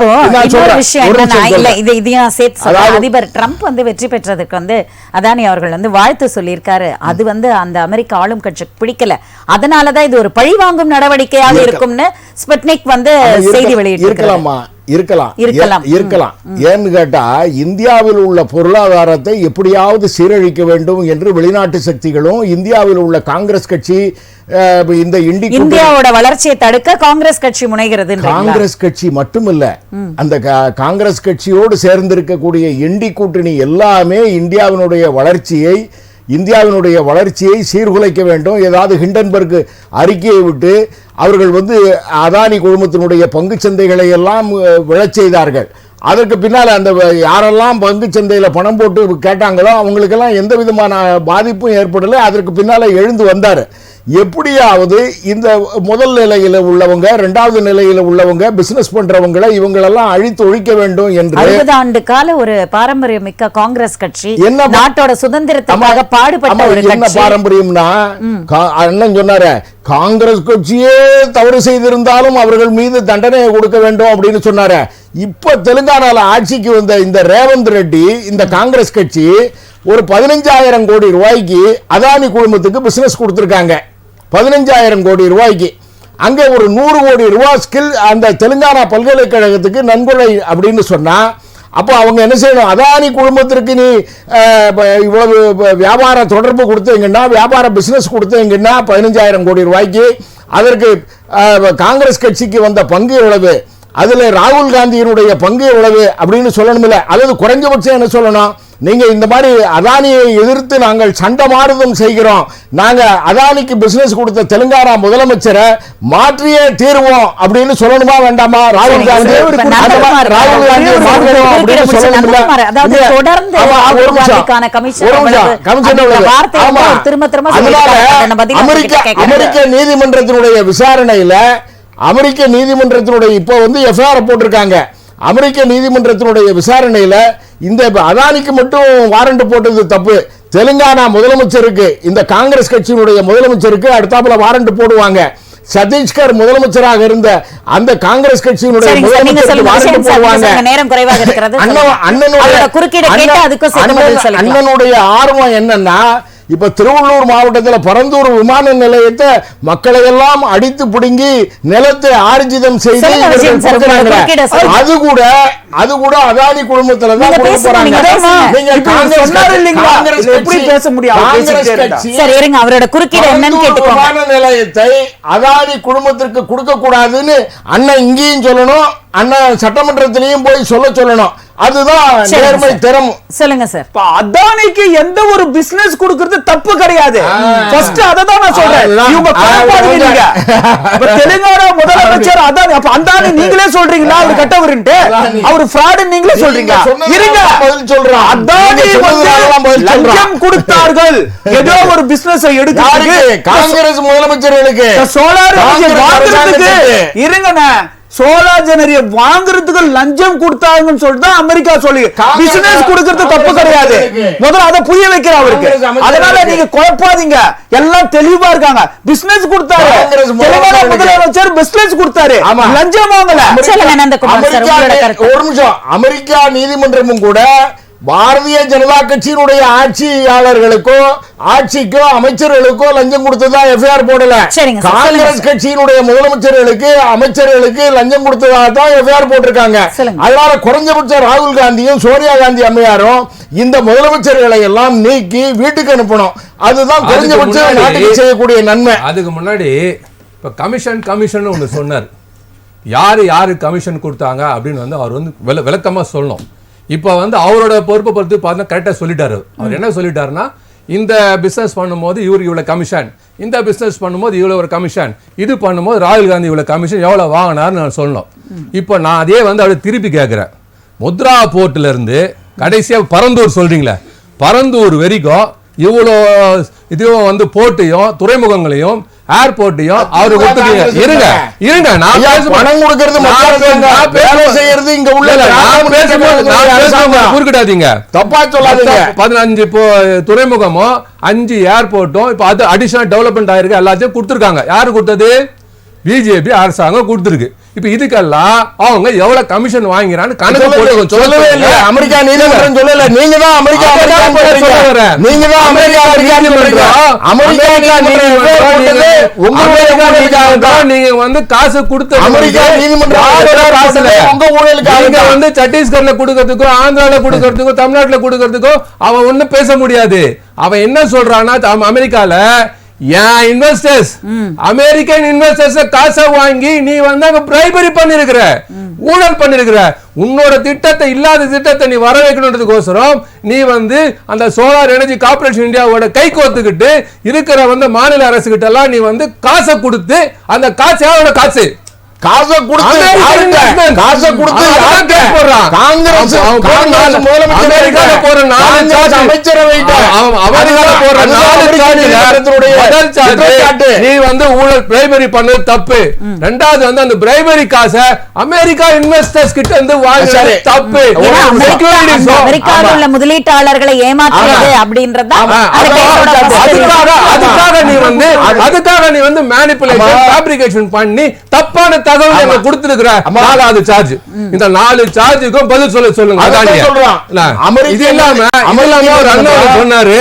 அதிபர் ட்ரம்ப் வந்து வெற்றி பெற்றதுக்கு வந்து அதானி அவர்கள் வந்து வாழ்த்து சொல்லியிருக்காரு. அது வந்து அந்த அமெரிக்க ஆளும் கட்சிக்கு பிடிக்கல. அதனாலதான் இது ஒரு பழிவாங்கும் நடவடிக்கையாக இருக்கும்னு ஸ்புட்னிக் வந்து செய்தி வெளியிட்டிருக்கலாமா? இருக்கலாம். ஏன்னு கேட்டா இந்தியாவில் உள்ள பொருளாதாரத்தை எப்படியாவது சீரழிக்க வேண்டும் என்று வெளிநாட்டு சக்திகளும் இந்தியாவில் உள்ள காங்கிரஸ் கட்சி இந்த இந்தியாவோட வளர்ச்சியை தடுக்க காங்கிரஸ் கட்சி முனைகிறது. காங்கிரஸ் கட்சி மட்டுமல்ல, அந்த காங்கிரஸ் கட்சியோடு சேர்ந்திருக்கக்கூடிய இண்டி கூட்டணி எல்லாமே இந்தியாவினுடைய வளர்ச்சியை சீர்குலைக்க வேண்டும். ஏதாவது ஹிண்டன்பர்க் அறிக்கையை விட்டு அவர்கள் வந்து அதானி குழுமத்தினுடைய பங்கு சந்தைகளை எல்லாம் விழச் செய்தார்கள். அதற்கு பின்னால் அந்த யாரெல்லாம் பங்கு சந்தையில் பணம் போட்டு கேட்டாங்களோ அவங்களுக்கெல்லாம் எந்த விதமான பாதிப்பும் ஏற்படலை. அதற்கு பின்னால் எழுந்து வந்தார். எப்படியாவது இந்த முதல் நிலையில உள்ளவங்க, இரண்டாவது நிலையில உள்ளவங்க, பிசினஸ் பண்றவங்களை இவங்களெல்லாம் அழித்து ஒழிக்க வேண்டும் என்று 60 ஆண்டு கால ஒரு பாரம்பரியம் மிக்க காங்கிரஸ் கட்சி, நாட்டோட சுதந்திரத்துக்காக பாடுபட்ட ஒரு கட்சி. என்ன பாரம்பரியம்னா, அண்ணன் சொன்னாரு காங்கிரஸ் கட்சியே தவறு செய்திருந்தாலும் அவர்கள் மீது தண்டனையை கொடுக்க வேண்டும் அப்படின்னு சொன்னாரு. இப்ப தெலுங்கானால ஆட்சிக்கு வந்த இந்த ரேவந்த் ரெட்டி, இந்த காங்கிரஸ் கட்சி ஒரு 15,000 கோடி ரூபாய்க்கு அதானி குழுமத்துக்கு பிசினஸ் கொடுத்திருக்காங்க. 15,000 கோடி ரூபாய்க்கு. அங்கே ஒரு 100 கோடி ரூபாய் ஸ்கில் அந்த தெலுங்கானா பல்கலைக்கழகத்துக்கு நன்கொடை அப்படின்னு சொன்னா, அப்போ அவங்க என்ன செய்யணும்? அதானி குழுமத்திற்கு நீ இவ்வளவு வியாபார தொடர்பு கொடுத்தீங்கன்னா, வியாபார பிசினஸ் கொடுத்தீங்கன்னா 15,000 கோடி ரூபாய்க்கு, அதற்கு காங்கிரஸ் கட்சிக்கு வந்த பங்கு எவ்வளவு, அதுல ராகுல் காந்தியினுடைய பங்கு எவ்வளவு அப்படின்னு சொல்லணும்ல. அல்லது குறைஞ்சபட்சம் என்ன சொல்லணும்? நீங்க இந்த மாதிரி அதானியை எதிர்த்து நாங்கள் சண்டமாறுதம் செய்கிறோம், நாங்க அதானிக்கு பிசினஸ் கொடுத்த தெலுங்கானா முதலமைச்சரை மாற்றியே தீர்வோம் அப்படின்னு சொல்லணுமா வேண்டாமா? ராகுல் காந்தி அமெரிக்க நீதிமன்றத்தினுடைய விசாரணையில, அமெரிக்க நீதிமன்றத்தினுடைய இப்போ வந்து எஃப்ஐஆர் போட்டிருக்காங்க. அமெரிக்க நீதிமன்றத்தினுடைய விசாரணையில இந்த அதானிக்கு மட்டும் வாரண்ட் போட்டது தப்பு, தெலுங்கானா முதலமைச்சருக்கு, இந்த காங்கிரஸ் கட்சியினுடைய முதலமைச்சருக்கு அடுத்தாப்புல வாரண்ட் போடுவாங்க. சத்தீஸ்கர் முதலமைச்சராக இருந்த அந்த காங்கிரஸ் கட்சியினுடைய முதலமைச்சருக்கு வாரண்ட் போடுவாங்க. அண்ணனுடைய ஆர்வம் என்னன்னா, இப்ப திருவள்ளூர் மாவட்டத்தில் பரந்தூர் விமான நிலையத்தை மக்களை எல்லாம் அடித்து பிடுங்கி நிலத்தை ஆர்ஜிதம் செய்து அது கூட அதானி குழுமத்துல தான் கொடுக்க போறாங்க. விமான நிலையத்தை அதானி குழுமத்திற்கு கொடுக்க கூடாதுன்னு அண்ணன் இங்கேயும் சொல்லணும், அண்ணன் சட்டமன்றத்திலையும் போய் சொல்லணும். அதுதான் நேர்மை தரம். சொல்லுங்க சார். அதானிக்கு எந்த ஒரு பிசினஸ் கொடுக்கிறது தப்பு கிடையாது. ஃபர்ஸ்ட் அத தான் நான் சொல்றேன். இவங்க கோபாடுவீங்க. தெலுங்கானா முதலமைச்சர் அதானி, அப்ப அதானி நீங்களே சொல்றீங்களா அவர் கட்டவர்ன்ட்டு? அவர் ஃப்ராட் நீங்களே சொல்றீங்க. இருங்க பதில் சொல்றேன். அதானி லஞ்சம் கொடுத்தார்கள் ஏதோ ஒரு பிசினஸ் எடுக்க காங்கிரஸ் முதலமைச்சர்களுக்கு சோலார் வாங்குறதுக்கு. இருங்கண்ணா, சோலார் ஜெனரிய வாங்குறதுக்கு லஞ்சம் கொடுத்தாங்கன்னு சொல்லிட்டு அமெரிக்கா சொல்லி பிசினஸ் கொடுக்கிறது தப்பு கிடையாது. முதல்ல அதை புரிய வைக்கிற அவருக்கு. அதனால நீங்க குழப்பாதீங்க, எல்லாம் தெளிவா இருக்காங்க. பிசினஸ் கொடுத்தாரு, தெலுங்கானா முதலமைச்சர் பிசினஸ் கொடுத்தாரு, லஞ்சம் வாங்கல. ஒரு நிமிஷம், அமெரிக்கா நீதிமன்றமும் கூட பாரதிய ஜனதா கட்சியினுடைய ஆட்சியாளர்களுக்கோ ஆட்சிக்கோ அமைச்சர்களுக்கோ லஞ்சம் கொடுத்ததா எஃப்ஐஆர் போடல. காங்கிரஸ் கட்சியினுடைய முதலமைச்சர்களுக்கு அமைச்சர்களுக்கு லஞ்சம் கொடுத்ததா தான் எஃப்ஐஆர் போட்டிருக்காங்க. அதனால குறைஞ்சபட்சம் ராகுல் காந்தியும் சோனியா காந்தி அம்மையாரும் இந்த முதலமைச்சர்களை எல்லாம் நீக்கி வீட்டுக்கு அனுப்பணும். அதுதான் குறைஞ்சபட்சம் நாட்டுக்கு செய்யக்கூடிய நன்மை. அதுக்கு முன்னாடி இப்ப கமிஷன் ஒன்று சொன்னார். யாரு கமிஷன் கொடுத்தாங்க அப்படின்னு வந்து அவர் வந்து விளக்கமா சொல்லணும். இப்போ வந்து அவரோட பொறுப்பை பொறுத்து பார்த்தா கரெக்டாக சொல்லிட்டாரு. அவர் என்ன சொல்லிட்டாருன்னா, இந்த பிஸ்னஸ் பண்ணும்போது இவருக்கு இவ்வளோ கமிஷன், இந்த பிஸ்னஸ் பண்ணும்போது இவ்வளோ ஒரு கமிஷன், இது பண்ணும்போது ராகுல் காந்தி இவ்வளோ கமிஷன் எவ்வளோ வாங்கினார்னு நான் சொல்லணும். இப்போ நான் அதே வந்து அவரை திருப்பி கேட்குறேன். முத்ரா போர்ட்டில் இருந்து கடைசியாக பரந்தூர் சொல்றீங்களே, பரந்தூர் வரைக்கும் இவ்வளோ இதுவும் வந்து போர்ட்டையும் துறைமுகங்களையும் ஏர்போர்ட்டையும் அவரு கொடுத்துட்டீங்க. இருங்க நான் பணம் கொடுக்கிறது செய்யறது இங்க உள்ள குறுக்கிடாதீங்க, தப்பா சொல்லாதீங்க. 15 துறைமுகமும் 5 ஏர்போர்ட்டும் இப்ப அது அடிஷனல் டெவலப்மெண்ட் ஆயிருக்கு. எல்லாத்தையும் கொடுத்துருக்காங்க. யாரு கொடுத்தது? பிஜேபி அரசாங்கம் கொடுத்துருக்கு. இப்ப இதுக்கெல்லாம் அவங்க எவ்வளவு கமிஷன் வாங்கிறான்னு கணக்கு போட்டு சொல்லவே இல்ல. அமெரிக்கா நீதிமன்றம் சொல்லல. நீங்க தான் அமெரிக்கா நீங்க வந்து காசு கொடுத்த அமெரிக்கா நீதிமன்றம் உங்க ஊழலுக்கு வந்து சத்தீஸ்கர்ல கொடுக்கறதுக்கும் ஆந்திரால கொடுக்கறதுக்கும் தமிழ்நாட்டுல கொடுக்கறதுக்கும் அவன் ஒண்ணும் பேச முடியாது. அவன் என்ன சொல்றான்னா, அமெரிக்கால ஏன் இன்வெஸ்டர்ஸ் அமெரிக்கன் இன்வெஸ்டர்ஸ் காசை வாங்கி நீ வந்து அங்க பிரைபரி பண்ணிருக்கிற, ஊழல் பண்ணிருக்கிற, உன்னோட திட்டத்தை இல்லாத திட்டத்தை நீ வர வைக்கணுன்றதுக்கோசரம் நீ வந்து அந்த சோலார் எனர்ஜி கார்பரேஷன் இந்தியாவோட கை கோத்துக்கிட்டு இருக்கிற வந்து மாநில அரசு கிட்ட எல்லாம் நீ வந்து காசை கொடுத்து, அந்த காசு யாரோட காசு? காசை கொடுத்து நீ வந்து ஊழல் பிரைபரி பண்ணது தப்பு. ரெண்டாவது வந்து அந்த பிரைபரி காசை அமெரிக்கா இன்வெஸ்டர்ஸ் கிட்ட இருந்து வாங்குறது தப்பு. அமெரிக்காவில் உள்ள முதலீட்டாளர்களை ஏமாற்றுறது அப்படின்றது அதுக்காக நீ வந்து மேனிபுலேஷன் ஃபேப்ரிகேஷன் பண்ணி தப்பான தகவல் கொடுத்திருக்கிற 4வது சார்ஜ். இந்த 4 சார்ஜுக்கும் பதில் சொல்லுங்க. இது இல்லாம ஒரு அண்ணன் சொன்னாரு,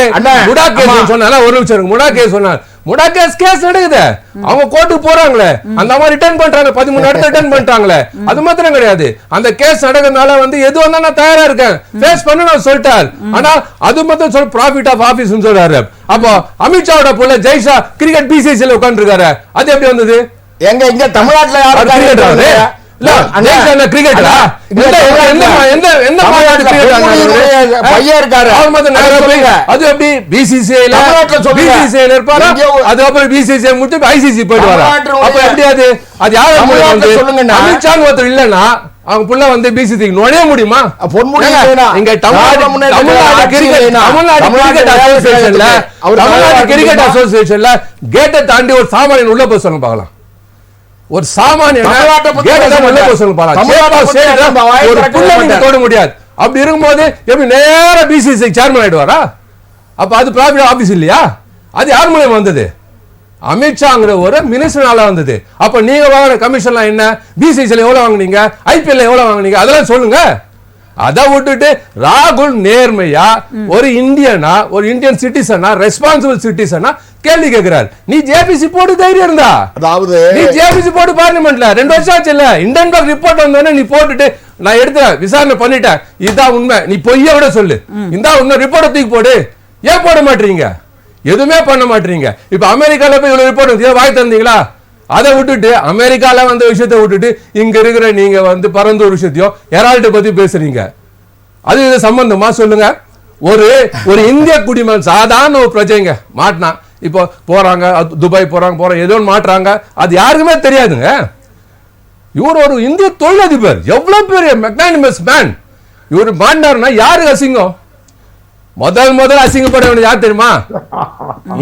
முடா கேஸ் சொன்னாரு. ஒரு நிமிஷம், முடா கேஸ் சொன்னார். முடா கேஸ் நடக்குது, அவங்க கோர்ட்டுக்கு போறாங்களே, அந்த மாதிரி ரிட்டர்ன் பண்றாங்க, 13 இடத்துல ரிட்டர்ன் பண்றாங்களே. அது மாத்திரம் கிடையாது, அந்த கேஸ் நடக்கிறதுனால வந்து எது வந்தா நான் தயாரா இருக்கேன், ஃபேஸ் பண்ண நான் சொல்லிட்டார். ஆனா அது மாத்திரம் சொல்ல ப்ராஃபிட் ஆஃப் ஆபீஸ் சொல்றாரு. அப்போ அமித்ஷாவோட புள்ள ஜெய்ஷா கிரிக்கெட் பிசிசில உட்கார்ந்து இருக்காரு, அது எப்படி வந்தது? எங்க தமிழ்நாட்டுல யாரும் கிரிக்கெட் கிரிக்கெட்டரா? எந்த மாநாடு பையன் இருக்காரு, அது எப்படி பிசிசிஐல இருப்பாரா? அது அப்புறம் பிசிசிஐ முடிச்சு ஐசிசி போயிட்டு வரா? அப்ப எப்படி அது யாரு சொல்லுங்க? அமித்ஷா ஒருத்தர் இல்லன்னா அவங்க புள்ள வந்து பிசிசி நுழைய முடியுமா? இங்க தமிழ்நாடு கிரிக்கெட் அசோசியேஷன்ல கேட்டை தாண்டி ஒரு சாமானியன் உள்ள போய் சொல்லுங்க பார்க்கலாம். ஒரு சாமானியன் தொட முடியாது. அப்படி இருக்கும்போது எப்படி நேர பிசிசி சேர்மன் ஆயிடுவாரா? அப்ப அது பிரைவேட் ஆபீஸ் இல்லையா? அது யார் மூலமா வந்தது? அமித்ஷாங்கிற ஒரு மினிஸ்டர்னால வந்தது. அப்ப நீங்க வாங்கின கமிஷன்லாம் என்ன? பிசிசில எவ்வளவு வாங்குனீங்க, ஐபிஎல் எவ்வளவு வாங்குனீங்க, அதெல்லாம் சொல்லுங்க. அதை விட்டுட்டு ராகுல் நேர்மையா ஒரு இந்தியனா, ஒரு இந்தியன் சிட்டிசனா, ரெஸ்பான்சிபிள் சிட்டிசனா கேள்வி கேட்கிறார். நீ ஜேபிசி போட்டு தைரியம் இருந்தா, அதாவது நீ ஜேபிசி போட்டு பார்லிமெண்ட்ல 2 வருஷம் ஆச்சு இல்ல, இந்தியன் பேங்க் ரிப்போர்ட் வந்தோடனே நீ போட்டுட்டு நான் எடுத்துறேன், விசாரணை பண்ணிட்டேன், இதான் உண்மை, நீ பொய்ய விட சொல்லு, இந்த உண்மை ரிப்போர்ட்டை தூக்கி போடு. ஏன் போட மாட்டீங்க? எதுவுமே பண்ண மாட்டீங்க. இப்ப அமெரிக்கால போய் இவ்வளவு ரிப்போர்ட் வாய் தந்தீங்களா? அதை விட்டுட்டு அமெரிக்கால வந்த விஷயத்தை விட்டுட்டு இங்க இருக்கிற நீங்க வந்து பரந்தூர் விஷயத்தையும் ஹெரால்ட பத்தி பேசுறீங்க. அது இது சம்பந்தமா சொல்லுங்க. ஒரு இந்திய குடிமகன் சாதாரண ஒரு பிரஜைங்க மாட்டினா இப்போ போறாங்க, துபாய் போறாங்க ஏதோ மாட்டுறாங்க, அது யாருக்குமே தெரியாதுங்க. இவர் ஒரு இந்திய தொழிலதிபர், எவ்வளவு பெரிய மெக்னானிமஸ் மேன். இவர் மாட்டினாருன்னா யாருக்கு அசிங்கம்? முதல் அசிங்கப்பட வேண்டியது யார் தெரியுமா?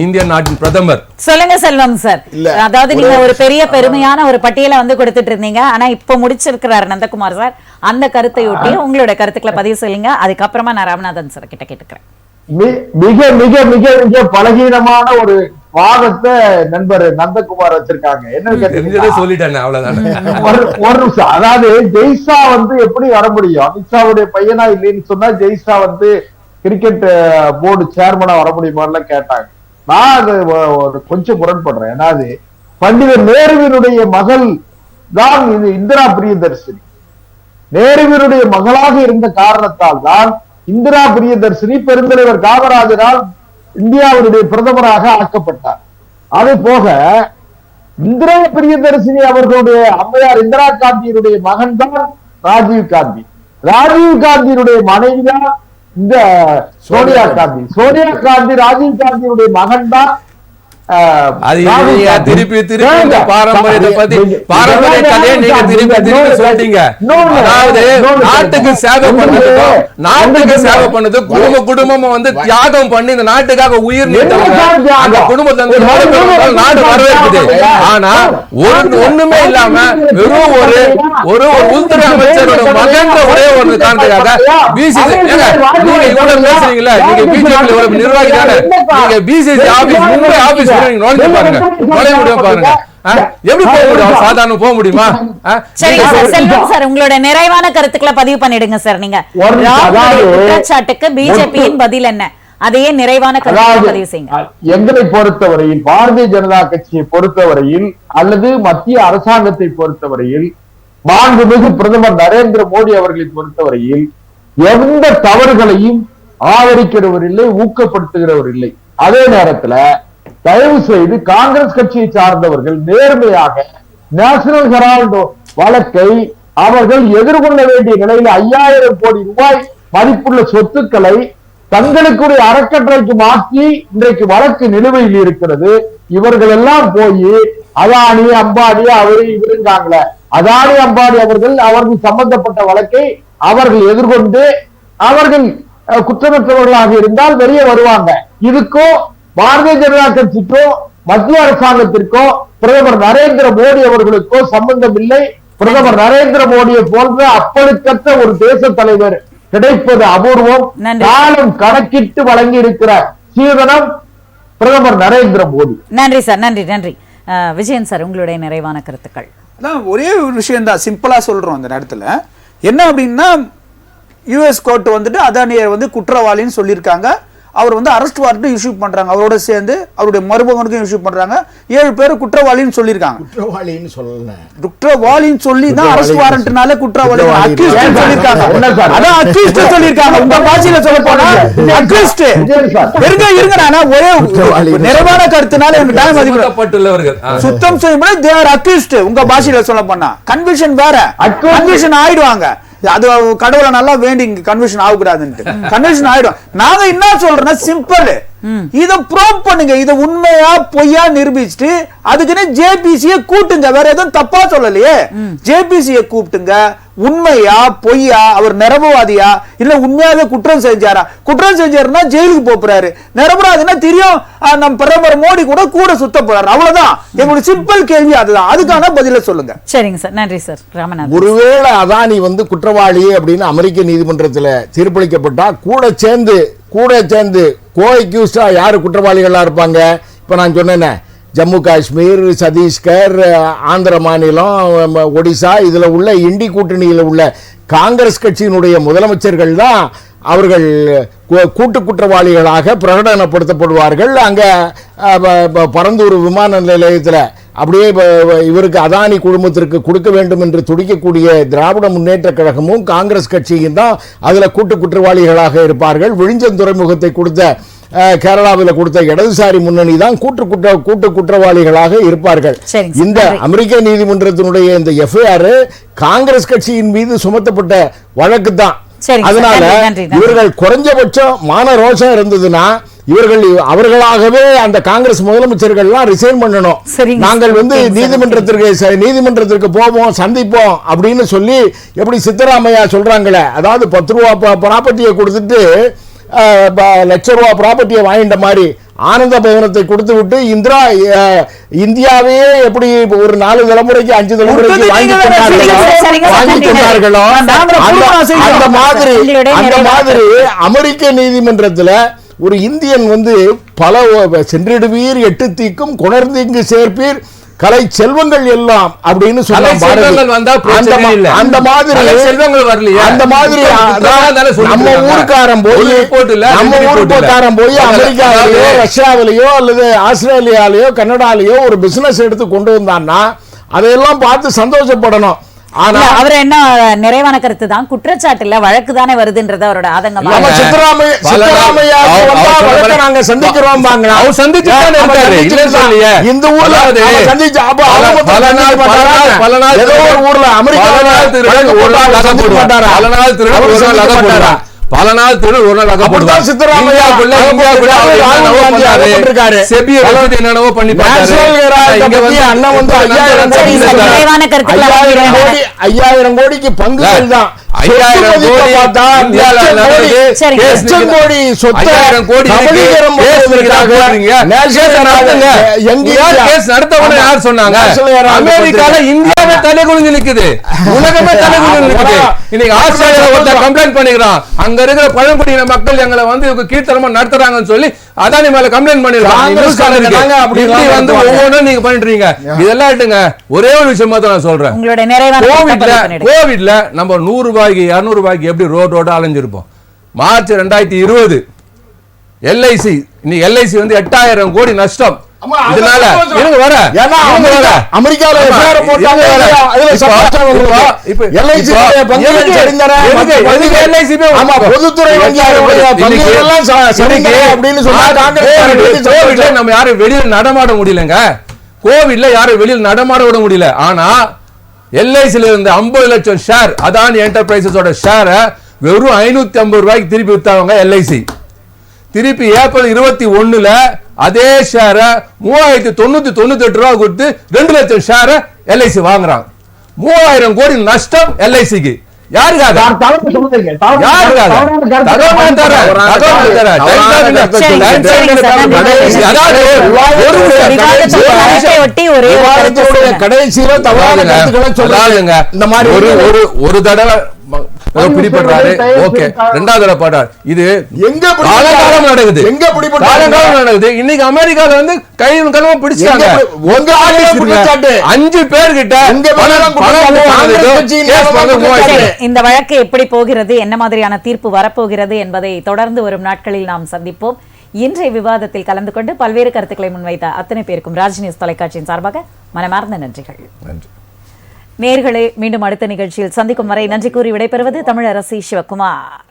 இந்திய நாட்டின் பிரதமர். சொல்லுங்க செல்வம் சார். அதாவது நீங்க ஒரு பெரிய பெருமையான ஒரு பட்டியலை வந்து கொடுத்துட்டு இருந்தீங்க, ஆனா இப்ப முடிச்சிருக்கிறார் நந்தகுமார் சார். அந்த கருத்தை ஒட்டி உங்களோட கருத்துக்களை பதிவு சொல்லுங்க, அதுக்கப்புறமா நான் ராமநாதன் சார் கிட்ட கேட்டுக்கிறேன். மிக மிக மிக மிக பலகீனமான ஒரு வாதத்தை நண்பர் நந்தகுமார் வச்சிருக்காங்க. என்ன சொல்லிட்டேன், அவ்வளவுதான். ஒரு நிமிஷம். அதாவது ஜெய்ஷா வந்து எப்படி வர முடியும்? அமித்ஷாவுடைய பையனா இல்லைன்னு சொன்னா ஜெய்ஷா வந்து கிரிக்கெட் போர்டு சேர்மனா வர முடியுமான்னு கேட்டாங்க. நான் அது கொஞ்சம் முரண்படுறேன். ஏன்னா அது பண்டிதர் நேருவினுடைய மகள் தான் இது இந்திரா பிரியதர்ஷினி. நேருவினுடைய மகளாக இருந்த காரணத்தால் தான் இந்திரா பிரியதர்ஷினி பெருந்தலைவர் காமராஜரால் இந்தியாவுடைய பிரதமராக ஆக்கப்பட்டார். அது போக இந்திரா பிரியதர்ஷினி அவர்களுடைய அம்மையார் இந்திரா காந்தியினுடைய மகன் தான் ராஜீவ் காந்தி. ராஜீவ் காந்தியினுடைய மனைவிதான் இந்த சோனியா காந்தி ராஜீவ் காந்தியுடைய மகன் தான். திருப்பி இந்த பாரம்பரியத்தை பத்தி பாரம்பரிய கதையை நீங்க திருப்பி சொல்லிட்டீங்க. அதாவது நாட்டுக்கு சேவை பண்ணது குடும்பமா வந்து தியாகம் பண்ணி இந்த நாட்டுக்காக உயிர் நீட்டவங்க அந்த குடும்பத்தை நாடு வரவேற்குது. ஆனா ஒண்ணுமே இல்லாம வெறும் ஒரு உள்துறை அமைச்சரோட மகன்ற ஒரே ஒரு காரணத்துக்காக பிசிசி நீங்க இவ்வளவு பேசுறீங்களா? நீங்க பிஜேபி இவ்வளவு நிர்வாகி தானே, நீங்க பிசிசி ஆபீஸ் மும்பை ஆபீஸ் உங்களோட நிறைவான கருத்துக்களை பதிவு பண்ணிடுங்க சார். நீங்க குற்றச்சாட்டுக்கு பிஜேபியின் பதில் என்ன, அதையே நிறைவான கருத்துக்களை பதிவு செய்யுங்க. எங்களை பொறுத்தவரையில், பாரதிய ஜனதா கட்சியை பொறுத்தவரையில் அல்லது மத்திய அரசாங்கத்தை பொறுத்தவரையில், மாண்புமிகு பிரதமர் நரேந்திர மோடி அவர்களை பொறுத்தவரையில் எந்த தவறுகளையும் ஆதரிக்கிறவர் இல்லை, ஊக்கப்படுத்துகிறவர் இல்லை. அதே நேரத்தில் தயவு செய்து காங்கிரஸ் கட்சியை சார்ந்தவர்கள் நேர்மையாக நேஷனல் ஹெரால்டு வழக்கை அவர்கள் எதிர்கொள்ள வேண்டிய நிலையில் 5000 கோடி ரூபாய் மதிப்புள்ள சொத்துக்களை தங்களுக்குரிய அறக்கட்டளைக்கு மாற்றி இன்றைக்கு வழக்கு நிலுவையில் இருக்கிறது. இவர்கள் எல்லாம் போய் அதானி அம்பானி அவரு இருக்காங்களே, அதானி அம்பானி அவர்கள் சம்பந்தப்பட்ட வழக்கை அவர்கள் எதிர்கொண்டு அவர்கள் குற்றமற்றவர்களாக இருந்தால் வெளியே வருவாங்க. இதுக்கும் பாரதிய ஜனதா கட்சிக்கோ மத்திய அரசாங்கத்திற்கோ பிரதமர் நரேந்திர மோடி அவர்களுக்கோ சம்பந்தம் இல்லை. பிரதமர் நரேந்திர மோடியை போன்ற அப்பழுக்கற்ற ஒரு தேச தலைவர் கிடைப்பது அபூர்வம். காலம் கணக்கிட்டு வழங்கி இருக்கிற சீதனம் பிரதமர் நரேந்திர மோடி. நன்றி சார், நன்றி. விஜயன் சார், உங்களுடைய நிறைவான கருத்துக்கள். அதான் ஒரே ஒரு விஷயம் தான், சிம்பிளா சொல்றோம் அந்த நேரத்துல. என்ன அப்படின்னா, யுஎஸ் கோர்ட் வந்துட்டு அதானியை வந்து குற்றவாளின்னு சொல்லியிருக்காங்க. அவர் வந்து அரெஸ்ட் வாரண்ட் இஷ்யூ பண்றாங்க. அவரோட சேர்ந்து அவருடைய மருமகனுக்கும் இஷ்யூ பண்றாங்க. 7 பேர் குற்றவாளின்னு சொல்லிருக்காங்க. குற்றவாளின்னு சொல்லல, குற்றவாளின்னு சொல்லி தான் அரெஸ்ட் வாரண்ட்னால குற்றவாளி அக்யூஸ்ட் சொல்லிருக்காங்க. அதான் அக்யூஸ்ட் சொல்லிருக்காங்க. உங்க பாஷையில சொல்ல போனா அக்யூஸ்ட். இருங்க நான் ஒரே நிறைவான கருத்துனால எனக்கு டைம் அதிகப்பட்டுள்ளவர்கள் சுத்தம் செய்யும்போது தே ஆர் அக்யூஸ்ட். உங்க பாஷையில சொல்ல போனா கன்விஷன் வேற, கன்விஷன் ஆயிடுவாங்க. அது கடவுளை நல்லா வேண்டி கன்விஷன் ஆகக்கூடாதுன்னு கன்விஷன் ஆயிடும். நாங்க என்ன சொல்றோம்னா சிம்பிள், இத ப்ரூவ் பண்ணுங்க. இத உண்மையா பொய்யா நிரூபிச்சுட்டு அதுக்குன்னு ஜேபிசிய கூட்டுங்க. வேற எதுவும் தப்பா சொல்லலையே. ஜேபிசிய கூப்பிட்டுங்க. உண்மையா பொய்யா, அவர் நிரபவாதியா இல்ல உண்மையாவே குற்றம் செஞ்சாரா? குற்றம் செஞ்சாருன்னா ஜெயிலுக்கு போறாரு, நிரபராதினா தெரியும் நம்ம பிரதமர் மோடி கூட சுத்த போறாரு. அவ்வளவுதான் எங்களுடைய சிம்பிள் கேள்வி. அதுதான், அதுக்கான பதில சொல்லுங்க. சரிங்க சார், நன்றி சார். ராமநாதன், ஒருவேளை அதானி வந்து குற்றவாளி அப்படின்னு அமெரிக்க நீதிமன்றத்தில் தீர்ப்பளிக்கப்பட்டா கூட சேர்ந்து கோ-அக்யூஸ்டா யாரு குற்றவாளிகளா இருப்பாங்க? இப்ப நான் சொன்னேனே, ஜம்மு காஷ்மீர், சத்தீஸ்கர், ஆந்திர மாநிலம், ஒடிசா, இதுல உள்ள இண்டி கூட்டணியில் உள்ள காங்கிரஸ் கட்சியினுடைய முதலமைச்சர்கள் தான் அவர்கள் கூட்டு குற்றவாளிகளாக பிரகடனப்படுத்தப்படுவார்கள். அங்க பரந்தூர் விமான நிலையத்தில் அப்படியே இவருக்கு அதானி குழுமத்திற்கு கொடுக்க வேண்டும் என்று துடிக்கக்கூடிய திராவிட முன்னேற்ற கழகமும் காங்கிரஸ் கட்சியும் தான் அதுல கூட்டு குற்றவாளிகளாக இருப்பார்கள். விழிஞ்சம் துறைமுகத்தை கொடுத்த கேரளாவில் கொடுத்த இடதுசாரி முன்னணி தான் கூட்டு குற்றவாளிகளாக இருப்பார்கள். இந்த அமெரிக்க நீதிமன்றத்தினுடைய இந்த எஃப்ஐஆர் காங்கிரஸ் கட்சியின் மீது சுமத்தப்பட்ட வழக்கு தான். அதனால இவர்கள் குறைஞ்சபட்சம் மான ரோஷம் இருந்ததுன்னா இவர்கள் அவர்களாகவே அந்த காங்கிரஸ் முதலமைச்சர்கள்லாம் ரிசைன் பண்ணணும். நாங்கள் வந்து நீதிமன்றத்திற்கு போவோம், சந்திப்போம் அப்படின்னு சொல்லி எப்படி சித்தராமையா சொல்றாங்களே, அதாவது 10 ரூபா ப்ராப்பர்ட்டியை கொடுத்துட்டு லட்ச ரூபா ப்ராப்பர்ட்டியை வாங்கிட்ட மாதிரி ஆனந்த பவனத்தை கொடுத்து விட்டு இந்தியாவே எப்படி ஒரு 4 தலைமுறைக்கு 5 தலைமுறைக்கு வாங்கி கொண்டார்களோ அந்த மாதிரி அமெரிக்க நீதிமன்றத்தில் ஒரு இந்தியன் வந்து பல சென்றிடுவீர் 8 தீக்கும் கொணர்ந்தீங்கு சேர்ப்பீர் கலை செல்வங்கள் எல்லாம் அப்படின்னு நம்ம ஊருக்காரன் போய் அமெரிக்காவிலேயோ ரஷ்யாவிலேயோ அல்லது ஆஸ்திரேலியாலேயோ கனடாலேயோ ஒரு பிசினஸ் எடுத்து கொண்டு வந்தான்னா அதையெல்லாம் பார்த்து சந்தோஷப்படணும். ஆனா அவர் என்ன நிறைவான கருத்து தான், குற்றச்சாட்டுல வழக்கு தானே வருதுன்றது அவரோட ஆதங்கம். நாங்க சந்திக்கிறோம், இந்த ஊர்ல பல நாள் திருடு ஒரு நாள் அகப்படுவார். என்னென்னவோ பண்ணி 5000 கோடிக்கு பங்குகள் தான். 5000 கோடி யார் சொன்னாங்க? அமெரிக்கால இந்தியாவே தலை குனிஞ்சு நிக்குது, உலகமே தலை குனிஞ்சு நிக்குது. இன்னைக்கு ஆஸ்திரேலியால ஒருத்தர் கம்ப்ளைண்ட் பண்ணிக்கிறான், அங்க இருக்கிற பழங்குடியின மக்கள் எங்களை வந்து கீழ்த்தரமா நடத்துறாங்கன்னு சொல்லி அதானி மேல கம்ப்ளைண்ட் பண்ணிருக்காங்க. ஒவ்வொன்றும் நீங்க பண்ணிட்டு இதெல்லாம் எடுங்க. ஒரே ஒரு விஷயமா தான் நான் சொல்றேன், கோவிட்ல நம்ம 100 ரூபாய்க்கு 200 ரூபாய்க்கு எப்படி ரோடோட அலைஞ்சிருப்போம். மார்ச் 2020 எல்ஐசி இன்னைக்கு எல்ஐசி வந்து 8000 கோடி நஷ்டம். இதனால இருங்க வர அமெரிக்கால பொதுத்துறை நம்ம யாரும் வெளியில் நடமாட முடியலங்க. கோவிட்ல யாரும் வெளியில் நடமாட விட முடியல. ஆனா எல்ஐசில இருந்த 50 லட்சம் ஷேர் அதானி என்டர்பிரைசஸோட ஷேர வெறும் 550 ரூபாய்க்கு திருப்பி வித்தாங்க எல்ஐசி. திருப்பி ஏப்ரல் 21ல அதே ஷேர 3998 ரூபாய் கொடுத்து 2 லட்சம் ஷேர எல்ஐசி வாங்குறாங்க. 3000 கோடி நஷ்டம் எல்ஐசிக்கு. யாருக்காக? ஒரு தடவை பிடிபடுறாரு, ஓகே. 2வது தடவை பாட்டார். இது எங்க காலகாலம் நடக்குது, காலகாலம் நடக்குது. இன்னைக்கு அமெரிக்கால வந்து கையும் கலமா பிடிச்சாங்க. 5 பேர் கிட்ட காங்கிரஸ் கட்சியின் சரி, இந்த வழக்கு எப்படி போகிறது, என்ன மாதிரியான தீர்ப்பு வரப்போகிறது என்பதை தொடர்ந்து வரும் நாட்களில் நாம் சந்திப்போம். இன்றைய விவாதத்தில் கலந்து கொண்டு பல்வேறு கருத்துக்களை முன்வைத்த அத்தனை பேருக்கும் ராஜ் நியூஸ் தொலைக்காட்சியின் சார்பாக மனமார்ந்த நன்றிகள். நன்றி நேயர்களே, மீண்டும் அடுத்த நிகழ்ச்சியில் சந்திக்கும் வரை நன்றி கூறி விடைபெறுவது தமிழரசி சிவகுமார்.